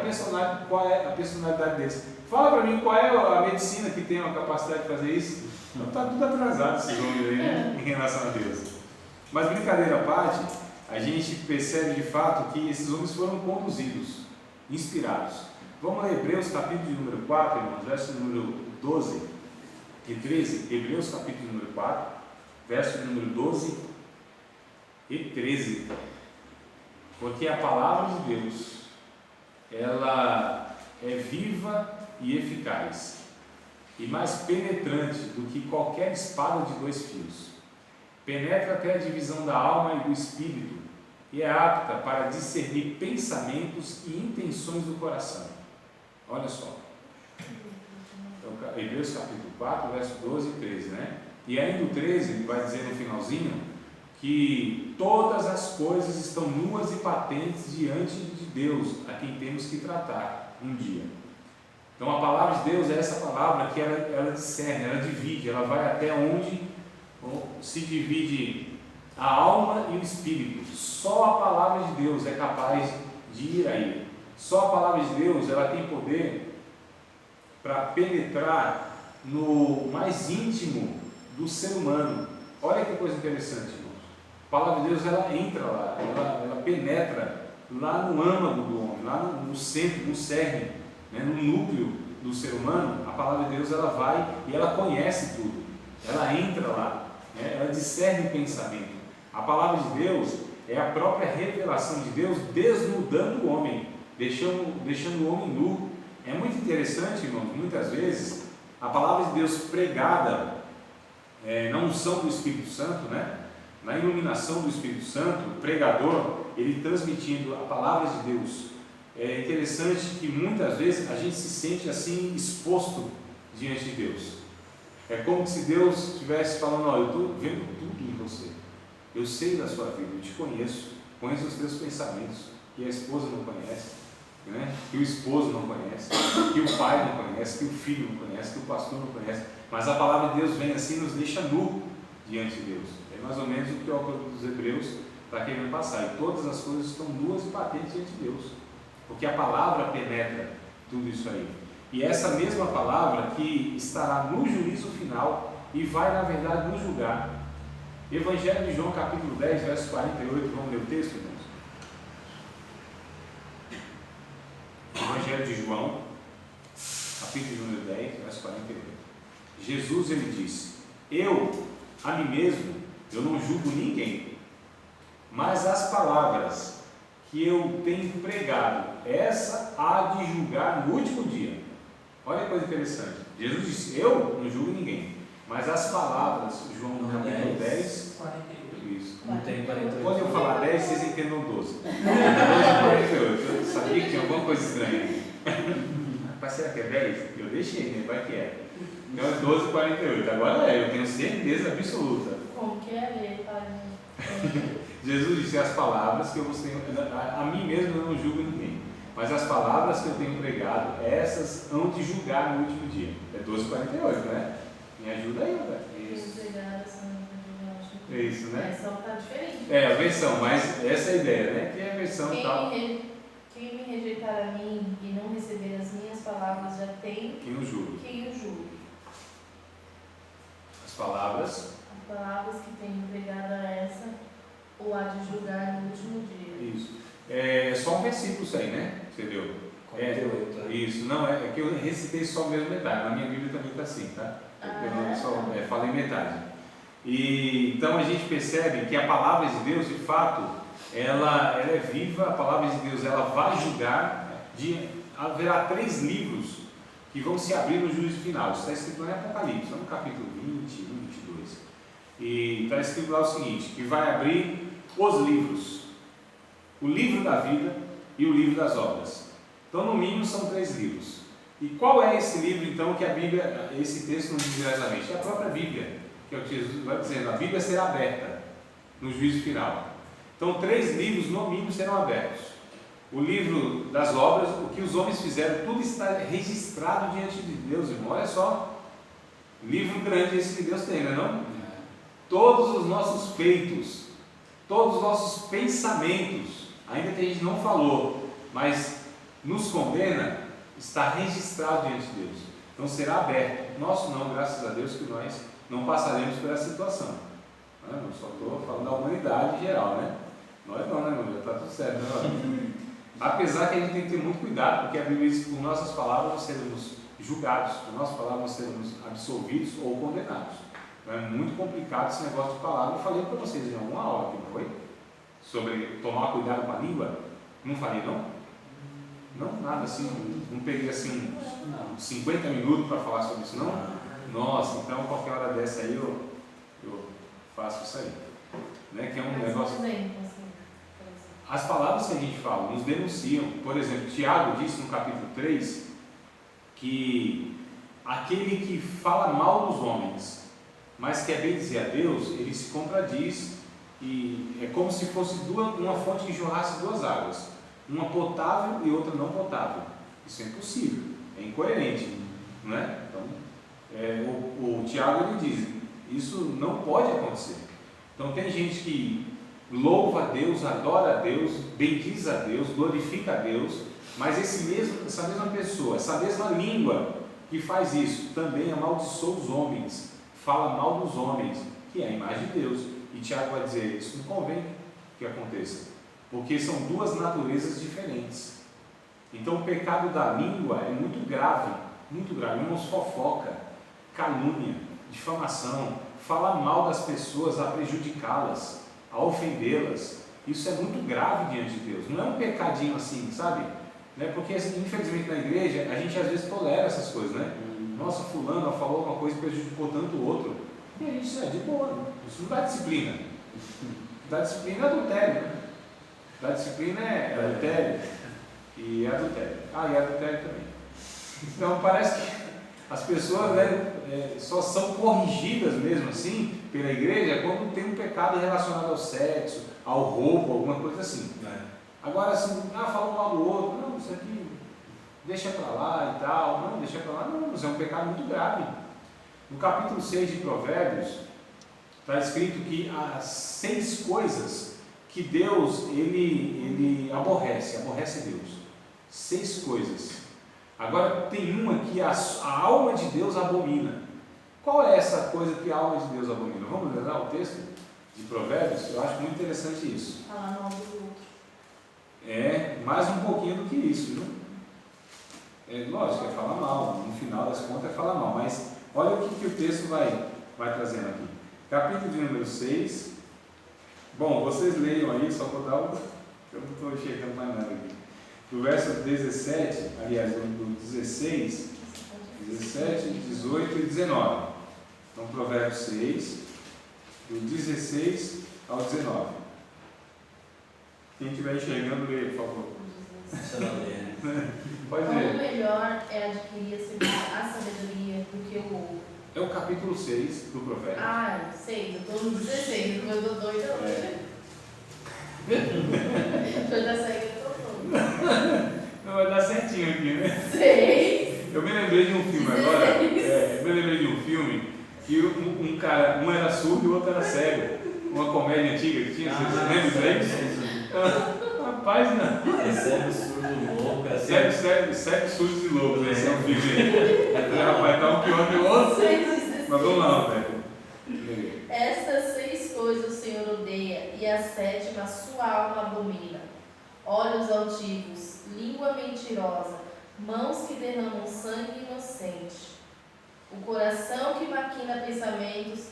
qual é a personalidade deles. Fala para mim qual é a medicina que tem a capacidade de fazer isso. Então está tudo atrasado esses homens aí, né, em relação a Deus. Mas brincadeira à parte, a gente percebe de fato que esses homens foram conduzidos, inspirados. Vamos a Hebreus capítulo de número 4, irmãos, verso número 12 e 13. Hebreus capítulo de número 4, verso número 12 e 13. Porque a palavra de Deus, ela é viva e eficaz, e mais penetrante do que qualquer espada de 2 fios. Penetra até a divisão da alma e do espírito, e é apta para discernir pensamentos e intenções do coração. Olha só. Então, Hebreus capítulo 4, verso 12 e 13, né? E ainda o 13 vai dizer no finalzinho que todas as coisas estão nuas e patentes diante de Deus, a quem temos que tratar um dia. Então a palavra de Deus é essa palavra que ela discerne, ela divide, ela vai até onde se divide a alma e o espírito. Só a palavra de Deus é capaz de ir aí. Só a palavra de Deus ela tem poder para penetrar no mais íntimo do ser humano. Olha que coisa interessante, irmãos. A palavra de Deus ela entra lá, ela penetra lá no âmago do homem, lá no centro, no cerne, né, no núcleo do ser humano. A palavra de Deus ela vai e ela conhece tudo, ela entra lá, né, ela discerne o pensamento. A palavra de Deus é a própria revelação de Deus desnudando o homem, deixando o homem nu. É muito interessante, irmãos, muitas vezes a palavra de Deus pregada na unção do Espírito Santo, né? Na iluminação do Espírito Santo, o pregador, ele transmitindo a palavra de Deus. É interessante que muitas vezes a gente se sente assim exposto diante de Deus. É como se Deus estivesse falando: olha, eu estou vendo tudo em você, eu sei da sua vida, eu te conheço os teus pensamentos, que a esposa não conhece, né? Que o esposo não conhece, que o pai não conhece, que o filho não conhece, que o pastor não conhece. Mas a palavra de Deus vem assim e nos deixa nu diante de Deus. É mais ou menos o que o autor dos Hebreus está querendo passar. E todas as coisas estão nuas e patentes diante de Deus, porque a palavra penetra tudo isso aí. E essa mesma palavra que estará no juízo final e vai, na verdade, nos julgar. Evangelho de João, capítulo 10, verso 48, vamos ler o texto, irmãos? Evangelho de João, capítulo número 10, verso 48. Jesus, ele disse: eu, a mim mesmo, eu não julgo ninguém, mas as palavras que eu tenho pregado, essa há de julgar no último dia. Olha que coisa interessante. Jesus disse: eu não julgo ninguém, mas as palavras, João no capítulo 10, 48. isso. Não tem 48. Quando eu falar 10, vocês entendam 12. 12 e 48. Eu sabia que tinha alguma coisa estranha. Mas será que é 10? Eu deixei, né? Vai que é. Então é 12 e 48. Agora eu tenho certeza absoluta. Como que é ler, pai? Jesus disse: as palavras que eu vos tenho, a mim mesmo eu não julgo ninguém, mas as palavras que eu tenho pregado, essas hão de julgar no último dia. É 12 e 48, né? Me ajuda aí, velho. Isso. É isso, né? A versão está diferente. É, a versão, mas essa é a ideia, né? Que é a versão tal. Quem me rejeitar a mim e não receber as minhas palavras já tem Quem o julga. quem o julgue. As palavras. As palavras que tenho pregado a essa, ou há de julgar no último dia. Isso. É só um versículo isso aí, né? Você deu? 48, né? Isso, não, é que eu recitei só mesmo metade. Na minha Bíblia também está assim, tá? Eu só falei metade. E então a gente percebe que a palavra de Deus, de fato, ela é viva. A palavra de Deus, ela vai julgar. Haverá 3 livros que vão se abrir no juízo final. Isso está escrito no Apocalipse, no capítulo 20, 22. E está escrito lá o seguinte: que vai abrir os livros, o livro da vida e o livro das obras. Então, no mínimo, são 3 livros. E qual é esse livro, então, que a Bíblia, esse texto não diz diretamente? É a própria Bíblia, que é o que Jesus vai dizendo. A Bíblia será aberta no juízo final. Então, 3 livros, no mínimo, serão abertos. O livro das obras, o que os homens fizeram, tudo está registrado diante de Deus, irmão. Olha só, livro grande esse que Deus tem, não é não? Todos os nossos feitos, todos os nossos pensamentos, ainda que a gente não falou, mas nos condena, está registrado diante de Deus. Então será aberto. Nosso não, graças a Deus que nós não passaremos por essa situação. Não só estou falando da humanidade em geral, né? Nós não, né, meu? Já está tudo certo, né? Apesar que a gente tem que ter muito cuidado, porque a Bíblia diz que por nossas palavras nós seremos julgados, por nossas palavras nós seremos absolvidos ou condenados. Então é muito complicado esse negócio de palavra. Eu falei para vocês em alguma aula aqui, não foi? Sobre tomar cuidado com a língua. Não falei, não? Não, nada assim, não peguei assim uns 50 minutos para falar sobre isso, não? Nossa, então qualquer hora dessa aí eu faço isso aí. Né? Que é um negócio. As palavras que a gente fala nos denunciam. Por exemplo, Tiago disse no capítulo 3 que aquele que fala mal dos homens, mas quer bem dizer a Deus, ele se contradiz, e é como se fosse uma fonte que jorrasse 2 águas, uma potável e outra não potável. Isso é impossível, é incoerente, não é? Então, o Tiago ele diz, isso não pode acontecer. Então tem gente que louva a Deus, adora a Deus, bendiz a Deus, glorifica a Deus, mas essa mesma pessoa, essa mesma língua que faz isso, também amaldiçoa os homens, fala mal dos homens, que é a imagem de Deus. E Tiago vai dizer, isso não convém que aconteça, porque são 2 naturezas diferentes. Então o pecado da língua é muito grave, irmãos. Fofoca, calúnia, difamação, falar mal das pessoas, a prejudicá-las, a ofendê-las, isso é muito grave diante de Deus. Não é um pecadinho assim, sabe? Né? Porque infelizmente na igreja a gente às vezes tolera essas coisas, né? Nossa, fulano falou alguma coisa e prejudicou tanto o outro, e a gente isso é de boa, isso não dá disciplina. Dá disciplina é adultério, né? Dá disciplina é adultério e adultério. E adultério também. Então parece que as pessoas, né, só são corrigidas mesmo assim pela igreja quando tem um pecado relacionado ao sexo, ao roubo, alguma coisa assim. Agora, assim, falou mal do outro, não, isso aqui deixa para lá e tal, não, deixa para lá, não, isso é um pecado muito grave. No capítulo 6 de Provérbios, está escrito que há 6 coisas que Deus, ele aborrece Deus. 6 coisas. Agora tem uma que a alma de Deus abomina. Qual é essa coisa que a alma de Deus abomina? Vamos ler o texto de Provérbios? Eu acho muito interessante isso. Falar mal do outro. Mais um pouquinho do que isso, viu? Lógico, é falar mal, no final das contas é falar mal, mas olha o que o texto vai trazendo aqui. Capítulo de número 6. Bom, vocês leiam aí, só vou dar eu não estou enxergando mais nada aqui. Do verso 17, aliás, do 16, 17, 18 e 19. Então, Provérbios 6, do 16 ao 19. Quem estiver enxergando, leia, por favor. Pode Como ler. melhor é adquirir a sabedoria do que o ouro. É o capítulo 6 do Provérbios. 6, eu estou no 16, mas eu estou doida hoje. Eu já saí que eu estou doida. Não vai dar certinho aqui, né? 6. Eu me lembrei de um filme 16. agora. Eu me lembrei de um filme que um cara, um era surdo e o outro era cego. Uma comédia antiga que tinha, vocês lembram disso? Rapaz, não. Cego, surdo, louco, Cego, surdos e loucos, esse é um filme aí. Rapaz, tá um pior que o outro. 6 e 16. Mas vamos lá, velho. Estas 6 coisas o Senhor odeia, e a 7ª sua alma abomina: olhos altivos, língua mentirosa, mãos que derramam sangue inocente, o coração que maquina pensamentos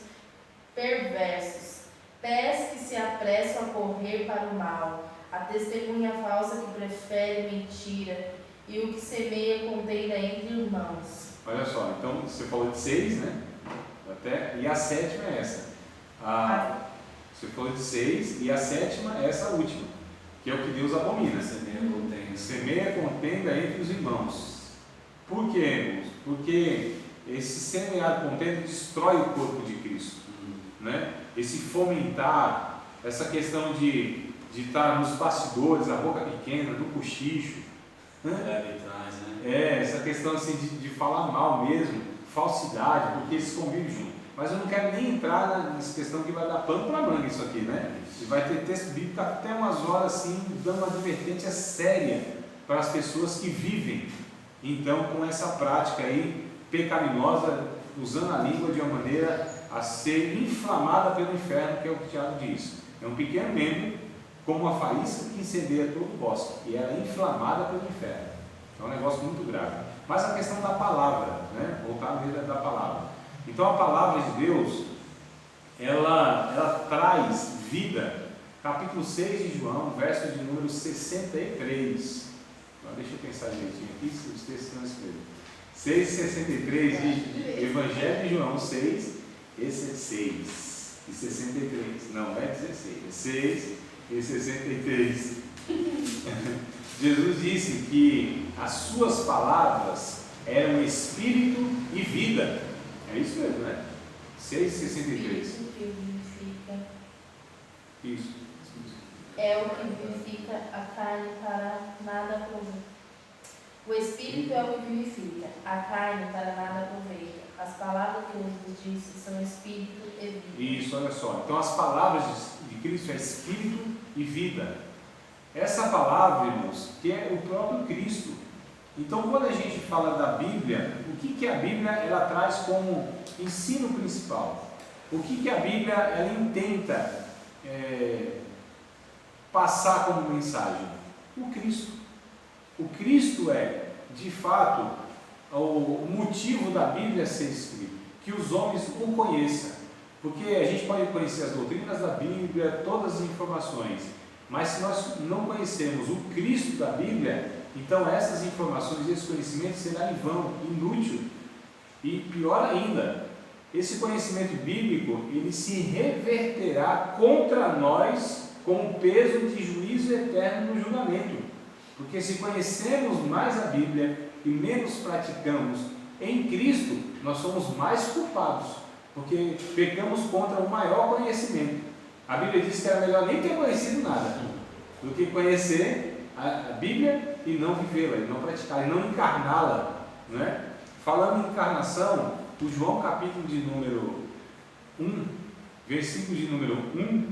perversos, pés que se apressam a correr para o mal, a testemunha falsa que prefere mentira, e o que semeia contenda entre irmãos. Olha só, então você falou de 6, né? E a 7ª é essa. Você falou de 6 e a 7ª é essa última, que é o que Deus abomina. Semeia contenda entre os irmãos. Por quê, irmãos? Porque esse semear contenda destrói o corpo de Cristo. Né? Esse fomentar, essa questão de estar nos bastidores, a boca pequena, no cochicho, né? Essa questão assim, de falar mal mesmo, falsidade, porque eles convivem junto. Mas eu não quero nem entrar nessa questão que vai dar pano para manga isso aqui, né? E vai ter texto bíblico até umas horas assim, dando uma advertência séria para as pessoas que vivem, então, com essa prática aí pecaminosa, usando a língua de uma maneira a ser inflamada pelo inferno, que é o que Tiago diz. É um pequeno membro, como uma faísca que incendeia todo o bosque, e ela é inflamada pelo inferno. É um negócio muito grave. Mas a questão da palavra, né? Voltar mesmo da palavra. Então a palavra de Deus, ela traz vida. Capítulo 6 de João, verso de número 63. Agora deixa eu pensar direitinho aqui, se os textos não escreveram. 6,63 de Evangelho de João, 6, esse é 6 e 63. Não é 16, é 6 e 63. Jesus disse que as suas palavras eram espírito e vida. É isso mesmo, né? 6,63. Espírito que vivifica. Isso. É o que vivifica a carne para nada aproveitar. O Espírito é o que vivifica, a carne para nada aproveita. As palavras que eu vos disse são Espírito e vida. Isso, olha só. Então as palavras de Cristo é espírito e vida. Essa palavra, irmãos, que é o próprio Cristo. Então quando a gente fala da Bíblia, o que a Bíblia ela traz como ensino principal? O que a Bíblia ela intenta passar como mensagem? O Cristo. O Cristo é, de fato, o motivo da Bíblia ser escrita, que os homens o conheçam, porque a gente pode conhecer as doutrinas da Bíblia, todas as informações, mas se nós não conhecermos o Cristo da Bíblia, então essas informações, esse conhecimento será em vão, inútil, e pior ainda, esse conhecimento bíblico, ele se reverterá contra nós com um peso de juízo eterno no julgamento. Porque se conhecemos mais a Bíblia e menos praticamos em Cristo, nós somos mais culpados, porque pecamos contra o maior conhecimento. A Bíblia diz que era melhor nem ter conhecido nada. do que conhecer a Bíblia e não vivê-la, e não praticá-la, e não encarná-la, né? Falando em encarnação, o João capítulo de número 1, versículo de número 1,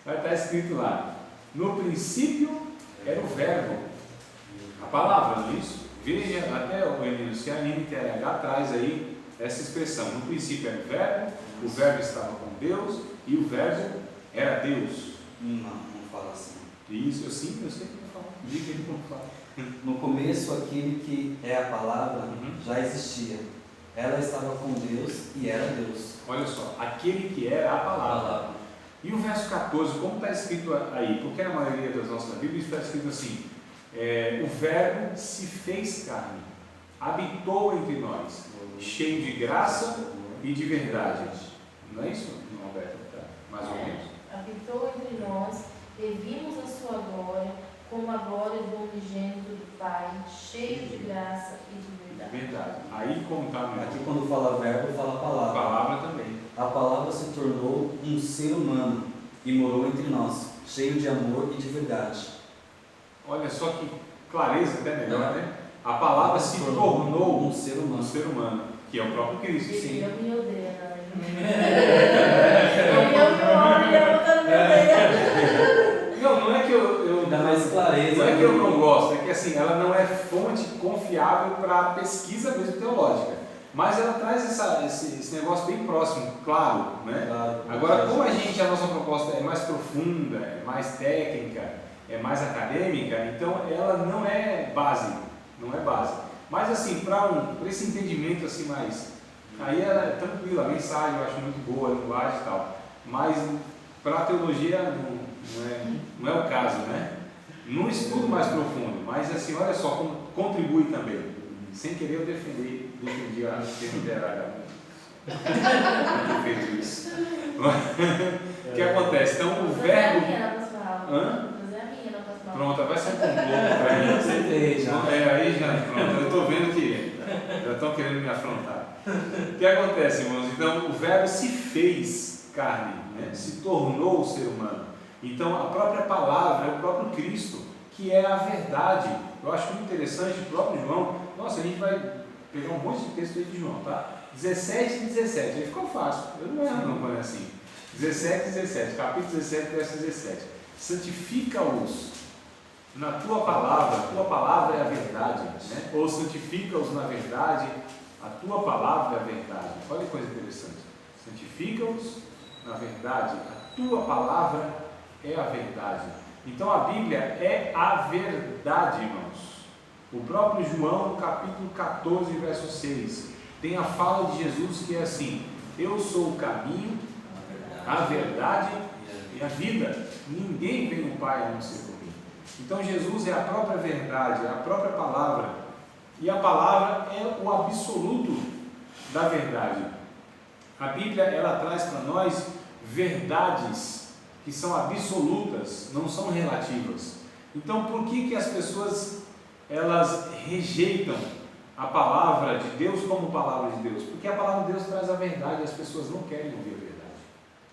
vai estar escrito lá: no princípio era o verbo, a palavra, não é isso? Veja, até o Emílio, se a NTLH traz aí essa expressão: no princípio era o verbo estava com Deus e o verbo era Deus. Não fala assim. Isso, eu sei que não falo. Diga ele como fala. No começo, aquele que é a palavra Uhum. já existia. Ela estava com Deus e era Deus. Olha só, aquele que era a palavra. E o verso 14, como está escrito aí? Porque na maioria das nossas Bíblias está escrito assim: o verbo se fez carne, habitou entre nós, cheio de graça e de verdade. Não é isso, Roberto? Tá? Mais ou menos. Habitou entre nós, e vimos a sua glória, como a glória do unigênito do Pai, cheio de graça e de verdade. Verdade. Aí, como está no Aqui, quando fala verbo, fala a palavra. palavra também. A palavra se tornou um ser humano e morou entre nós, cheio de amor e de verdade. Olha só que clareza, até melhor, né? A palavra se tornou um ser humano, que é o próprio Cristo. Ele me odeia, né? Eu me odeia. Não é que eu Dá mais clareza. não é que eu não gosto, é que assim, ela não é fonte confiável para pesquisa mesmo teológica. Mas ela traz esse negócio bem próximo, claro, né? Claro. Agora, como a nossa proposta é mais profunda, é mais técnica, é mais acadêmica, então ela não é base, Mas assim, para esse entendimento assim mais, aí ela é tranquila, a mensagem eu acho muito boa, a linguagem e tal. Mas para a teologia não é o caso, né? Num estudo mais profundo, mas assim, olha só como contribui também. Sem querer eu defendi a TNTH. Não tenho feito isso. O que acontece? Então o verbo. Hã? Pronto, vai ser um complô para mim. Aceitei já. Aí já, pronto, eu estou vendo que já estão querendo me afrontar. O que acontece, irmãos? Então o verbo se fez carne, né? Se tornou ser humano. Então a própria palavra é o próprio Cristo, que é a verdade. Eu acho muito interessante o próprio João. Nossa, a gente vai pegar um monte de texto aí de João, tá? 17 e 17, aí ficou fácil. Eu não erro não quando é assim. 17 e 17, capítulo 17, verso 17. Santifica-os na tua palavra é a verdade, né? Ou santifica-os na verdade, a tua palavra é a verdade. Olha que coisa interessante. Santifica-os na verdade, a tua palavra é a verdade. Então a Bíblia é a verdade, irmãos. O próprio João, no capítulo 14, verso 6, tem a fala de Jesus que é assim: eu sou o caminho, a verdade e a vida. Ninguém vem ao Pai a não ser por mim. Então Jesus é a própria verdade, é a própria palavra. E a palavra é o absoluto da verdade. A Bíblia, ela traz para nós verdades que são absolutas, não são relativas. Então por que as pessoas elas rejeitam a palavra de Deus como palavra de Deus? Porque a palavra de Deus traz a verdade e as pessoas não querem ouvir a verdade.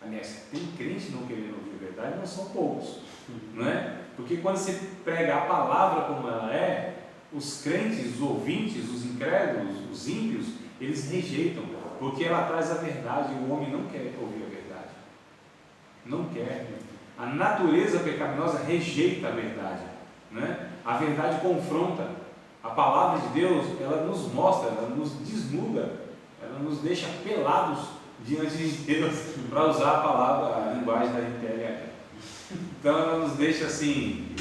Aliás, tem crente não querendo ouvir a verdade, mas são poucos, não é? Porque quando você prega a palavra como ela é, os crentes, os ouvintes, os incrédulos, os ímpios, eles rejeitam, porque ela traz a verdade e o homem não quer ouvir a verdade. Não quer. A natureza pecaminosa rejeita a verdade, né? A verdade confronta. A palavra de Deus, ela nos mostra, ela nos desnuda, ela nos deixa pelados diante de Deus, para usar a palavra, a linguagem da NTLH. Então ela nos deixa assim,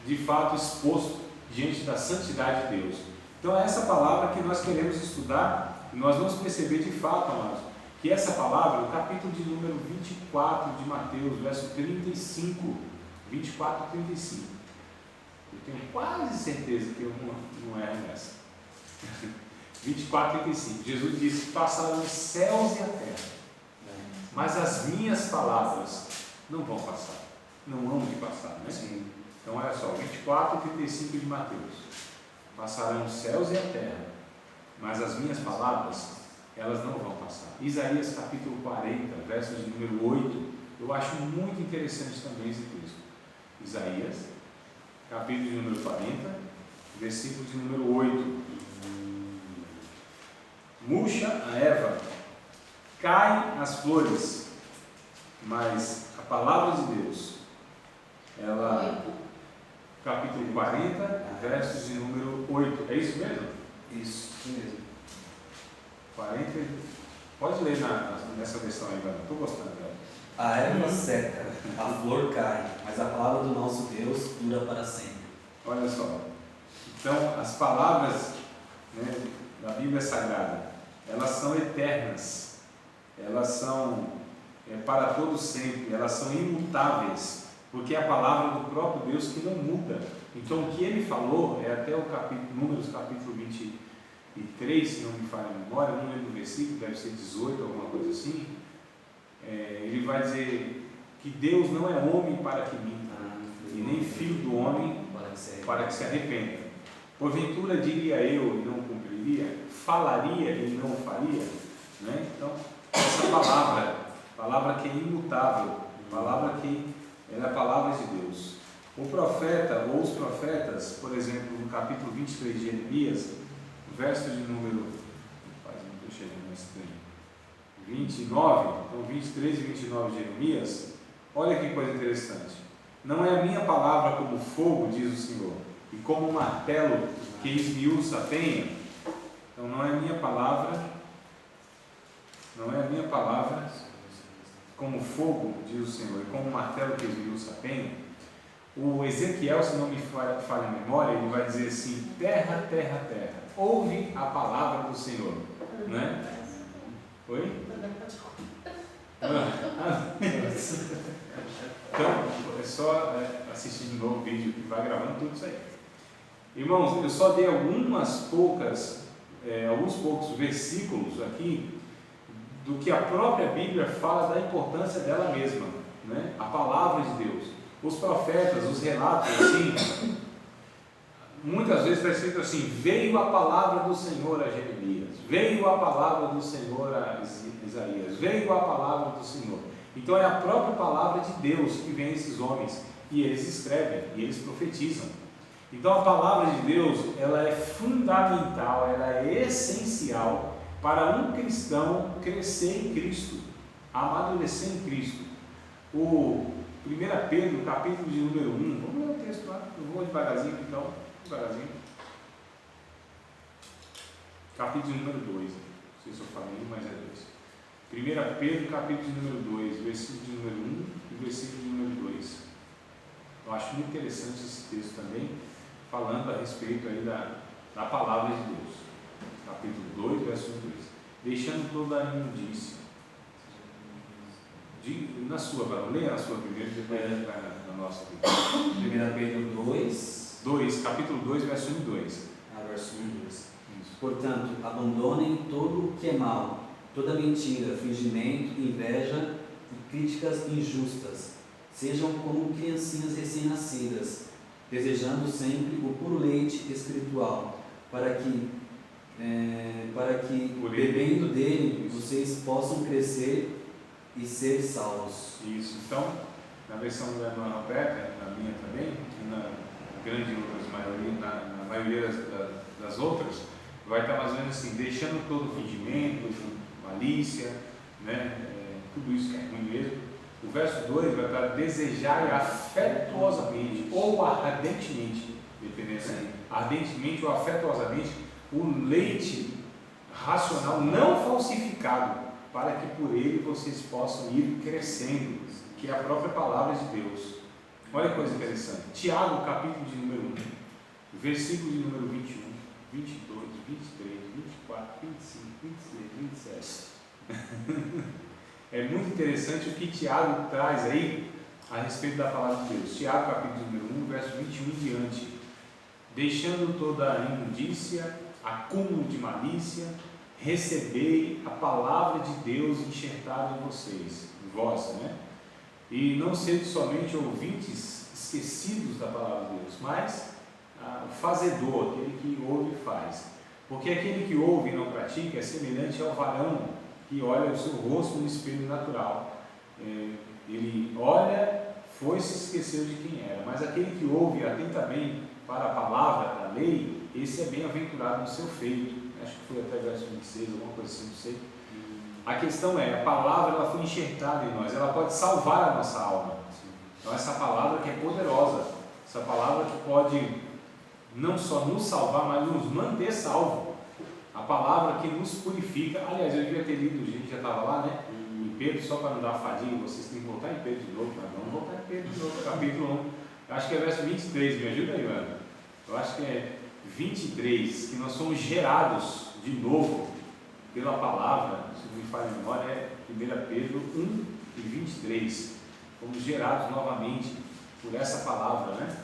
de fato exposto diante da santidade de Deus. Então é essa palavra que nós queremos estudar, e nós vamos perceber de fato, amados, que essa palavra, o capítulo de número 24 de Mateus, verso 35, 24 e 35. Eu tenho quase certeza que eu não erro nessa. 24 e 35. Jesus disse: passaram os céus e a terra, mas as minhas palavras não vão passar. Não hão de passar, né? Sim. Então olha só, 24 e 35 de Mateus. Passarão os céus e a terra, mas as minhas palavras, elas não vão passar. Isaías capítulo 40, versos de número 8, eu acho muito interessante também esse texto. Isaías, capítulo de número 40, versículo de número 8. Murcha a erva, caem as flores, mas a palavra de Deus, ela, capítulo 40, versos de número 8. É isso mesmo? Isso mesmo. 40. Pode ler nessa versão aí, estou gostando dela. A erva seca, a flor cai, mas a palavra do nosso Deus dura para sempre. Olha só. Então, as palavras, né, da Bíblia Sagrada, elas são eternas, elas são para todo sempre, elas são imutáveis, porque é a palavra do próprio Deus que não muda. Então, o que ele falou, é até o capítulo, Números capítulo 23, se não me falha a memória, não lembro o versículo, deve ser 18, alguma coisa assim. Ele vai dizer que Deus não é homem para que minta, e nem filho do homem para que se arrependa. Porventura diria eu e não cumpriria, falaria e não faria, né? Então, essa palavra que é imutável, palavra que é a palavra de Deus. O profeta ou os profetas, por exemplo, no capítulo 23 de Jeremias, verso de número 29, então 23 e 29 de Jeremias, olha que coisa interessante. Não é a minha palavra como fogo, diz o Senhor, e como um martelo que esmiuça a penha. Então não é a minha palavra como fogo, diz o Senhor, e como um martelo que esmiuça a penha. O Ezequiel, se não me falha a memória, ele vai dizer assim: terra, terra, terra, ouve a palavra do Senhor, né? Oi? Então, é só assistir de novo o vídeo que vai gravando tudo isso aí. Irmãos, eu só dei alguns poucos versículos aqui do que a própria Bíblia fala da importância dela mesma, né? A palavra de Deus. Os profetas, os relatos, assim, muitas vezes está escrito assim: veio a palavra do Senhor a Jeremias, veio a palavra do Senhor a Isaías, veio a palavra do Senhor. Então é a própria palavra de Deus que vem a esses homens, e eles escrevem, e eles profetizam. Então a palavra de Deus, ela é fundamental, ela é essencial para um cristão crescer em Cristo, amadurecer em Cristo. O 1 Pedro, capítulo de número 1, vamos ler o texto lá, eu vou devagarzinho então, capítulo de número 2, não sei se eu falei, mas é 2. 1 Pedro, capítulo de número 2, versículo de número 1 e versículo de número 2. Eu acho muito interessante esse texto também, falando a respeito aí da palavra de Deus. Capítulo 2, verso 2. Deixando toda a imundícia. Na sua, vai ler a sua primeira, depois vai na nossa. 1 Pedro 2, capítulo 2, verso 1 e 2. Verso 1 e 2. Portanto, abandonem todo o que é mal, toda mentira, fingimento, inveja e críticas injustas. Sejam como criancinhas recém-nascidas, desejando sempre o puro leite espiritual, para que bebendo dele, vocês possam crescer e ser salvos. Isso. Então, na versão da irmã Roberta, na minha também, e na grande maioria, na maioria das outras, vai estar mais ou menos assim: deixando todo fingimento, malícia, né? Tudo isso que é ruim mesmo. O verso 2 vai estar: desejar afetuosamente ou ardentemente, dependendo assim, ardentemente ou afetuosamente, o leite racional não falsificado, para que por ele vocês possam ir crescendo, que é a própria palavra de Deus. Olha que coisa interessante. Tiago, capítulo de número 1, versículo de número 21, 22, 23, 24, 25, 26, 27. É muito interessante o que Tiago traz aí a respeito da palavra de Deus. Tiago, capítulo de número 1, verso 21 em diante. Deixando toda a imundícia, acúmulo de malícia, recebei a palavra de Deus enxertada em vocês, em vós, né? E não sede somente ouvintes esquecidos da palavra de Deus, mas o fazedor, aquele que ouve e faz. Porque aquele que ouve e não pratica é semelhante ao varão que olha o seu rosto no espelho natural. Ele olha, foi se esqueceu de quem era, mas aquele que ouve atentamente para a palavra da lei, esse é bem-aventurado no seu feito. Acho que foi até verso 26, alguma coisa assim, não sei. A questão é, a palavra ela foi enxertada em nós, ela pode salvar a nossa alma. Então essa palavra que é poderosa, essa palavra que pode não só nos salvar, mas nos manter salvo. A palavra que nos purifica. Aliás, eu devia ter lido, a gente já estava lá, né? Em Pedro, só para não dar fadiga, vocês têm que voltar em Pedro de novo, mas vamos voltar em Pedro de novo, capítulo 1. Eu acho que é verso 23, me ajuda aí, Ana. Eu acho que é 23, que nós somos gerados de novo pela palavra, se não me falha a memória, é 1 Pedro 1 e 23. Fomos gerados novamente por essa palavra, né?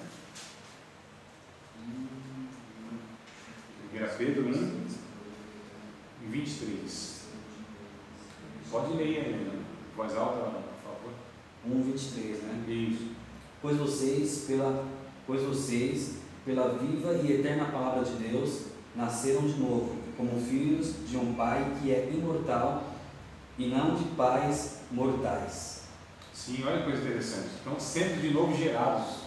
1 Pedro 1 e 23. Pode ler aí, Helena, em voz alta, por favor. 1:23, né? Isso. Pois vocês, pela viva e eterna palavra de Deus, nasceram de novo, como filhos de um Pai que é imortal e não de pais mortais. Sim, olha que coisa interessante. Então, sendo de novo gerados,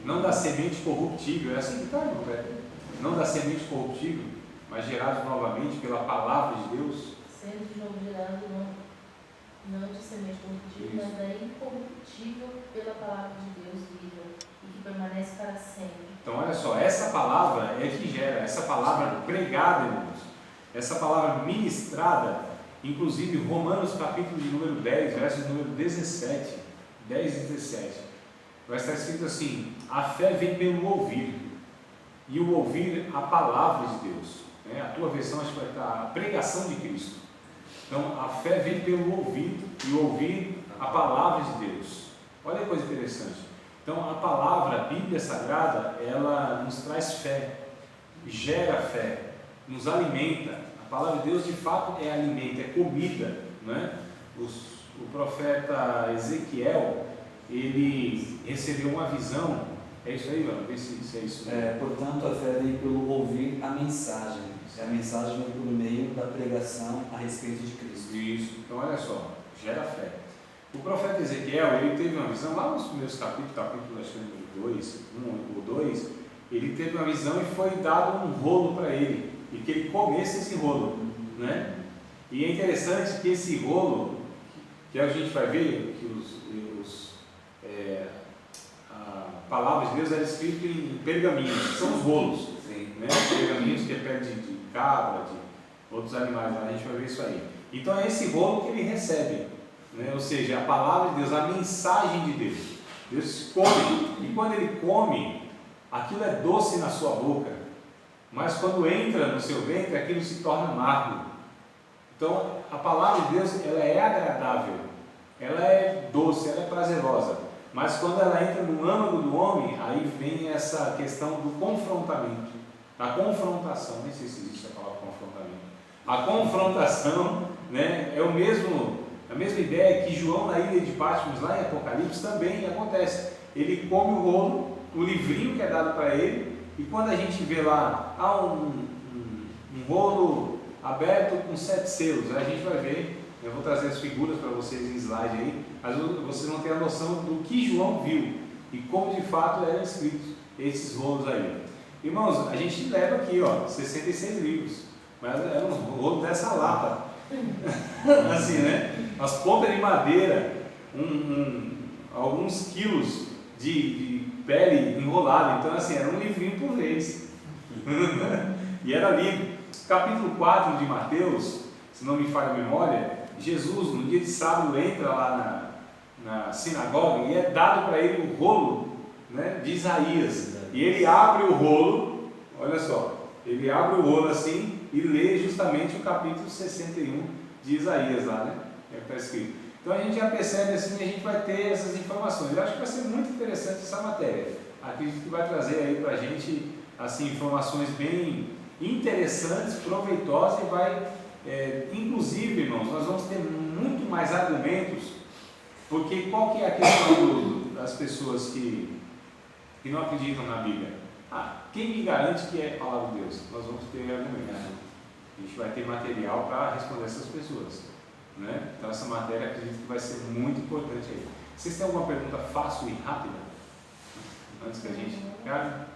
não da semente corruptível, é assim que está, irmão, não da semente corruptível, mas gerados novamente pela palavra de Deus. Sendo de novo gerado, não de semente corruptível, mas da incorruptível pela palavra de Deus viva e que permanece para sempre. Então, olha só, essa palavra é que gera, essa palavra pregada, irmãos, essa palavra ministrada, inclusive Romanos capítulo de número 10, versos número 17, 10 e 17, vai estar escrito assim: a fé vem pelo ouvir, e o ouvir a palavra de Deus. A tua versão acho que vai estar a pregação de Cristo. Então, a fé vem pelo ouvir, e ouvir a palavra de Deus. Olha que coisa interessante. Então, a palavra, a Bíblia Sagrada, ela nos traz fé, gera fé, nos alimenta. A palavra de Deus, de fato, é alimento, é comida, né? O profeta Ezequiel, ele recebeu uma visão. É isso aí, vamos ver se é isso mesmo. Portanto, a fé vem pelo ouvir a mensagem. A mensagem vem por meio da pregação a respeito de Cristo. Isso. Então, olha só, gera fé. O profeta Ezequiel, ele teve uma visão, lá nos primeiros capítulos, acho que número 2, 1 ou 2, ele teve uma visão e foi dado um rolo para ele, e que ele comesse esse rolo, né? E é interessante que esse rolo, que a gente vai ver, que a palavra de Deus era escrita em pergaminhos, que são os rolos, né? Pergaminhos que é pele de cabra, de outros animais, a gente vai ver isso aí. Então é esse rolo que ele recebe, né? Ou seja, a palavra de Deus, a mensagem de Deus. Deus come, e quando ele come, aquilo é doce na sua boca, mas quando entra no seu ventre, aquilo se torna amargo. Então, a palavra de Deus, ela é agradável, ela é doce, ela é prazerosa, mas quando ela entra no âmago do homem, aí vem essa questão do confrontamento, da confrontação. Nem sei se existe a palavra confrontamento. A confrontação, né, é a mesma ideia que João na ilha de Patmos, lá em Apocalipse, também acontece. Ele come o rolo, o livrinho que é dado para ele, e quando a gente vê lá um rolo aberto com 7 selos, a gente vai ver, eu vou trazer as figuras para vocês em slide aí, mas vocês vão ter a noção do que João viu e como de fato eram escritos esses rolos aí. Irmãos, a gente leva aqui, 66 livros, mas era um rolo dessa lata, assim, né? As pontas de madeira, alguns quilos de pele enrolada, então assim, era um livrinho por vez, e era lido. Capítulo 4 de Mateus, se não me falha a memória, Jesus no dia de sábado entra lá na sinagoga e é dado para ele o rolo, né, de Isaías, e ele abre o rolo, olha só, ele abre o rolo assim e lê justamente o capítulo 61 de Isaías lá, né, é o que está escrito. Então a gente já percebe assim, a gente vai ter essas informações. Eu acho que vai ser muito interessante essa matéria. Acredito que vai trazer aí para a gente assim, informações bem interessantes, proveitosas, e vai, inclusive, irmãos, nós vamos ter muito mais argumentos, porque qual que é a questão das pessoas que não acreditam na Bíblia? Quem me garante que é a palavra de Deus? Nós vamos ter argumentos. A gente vai ter material para responder essas pessoas, né? Então essa matéria acredito que vai ser muito importante aí. Vocês têm alguma pergunta fácil e rápida? Antes que a gente acabe?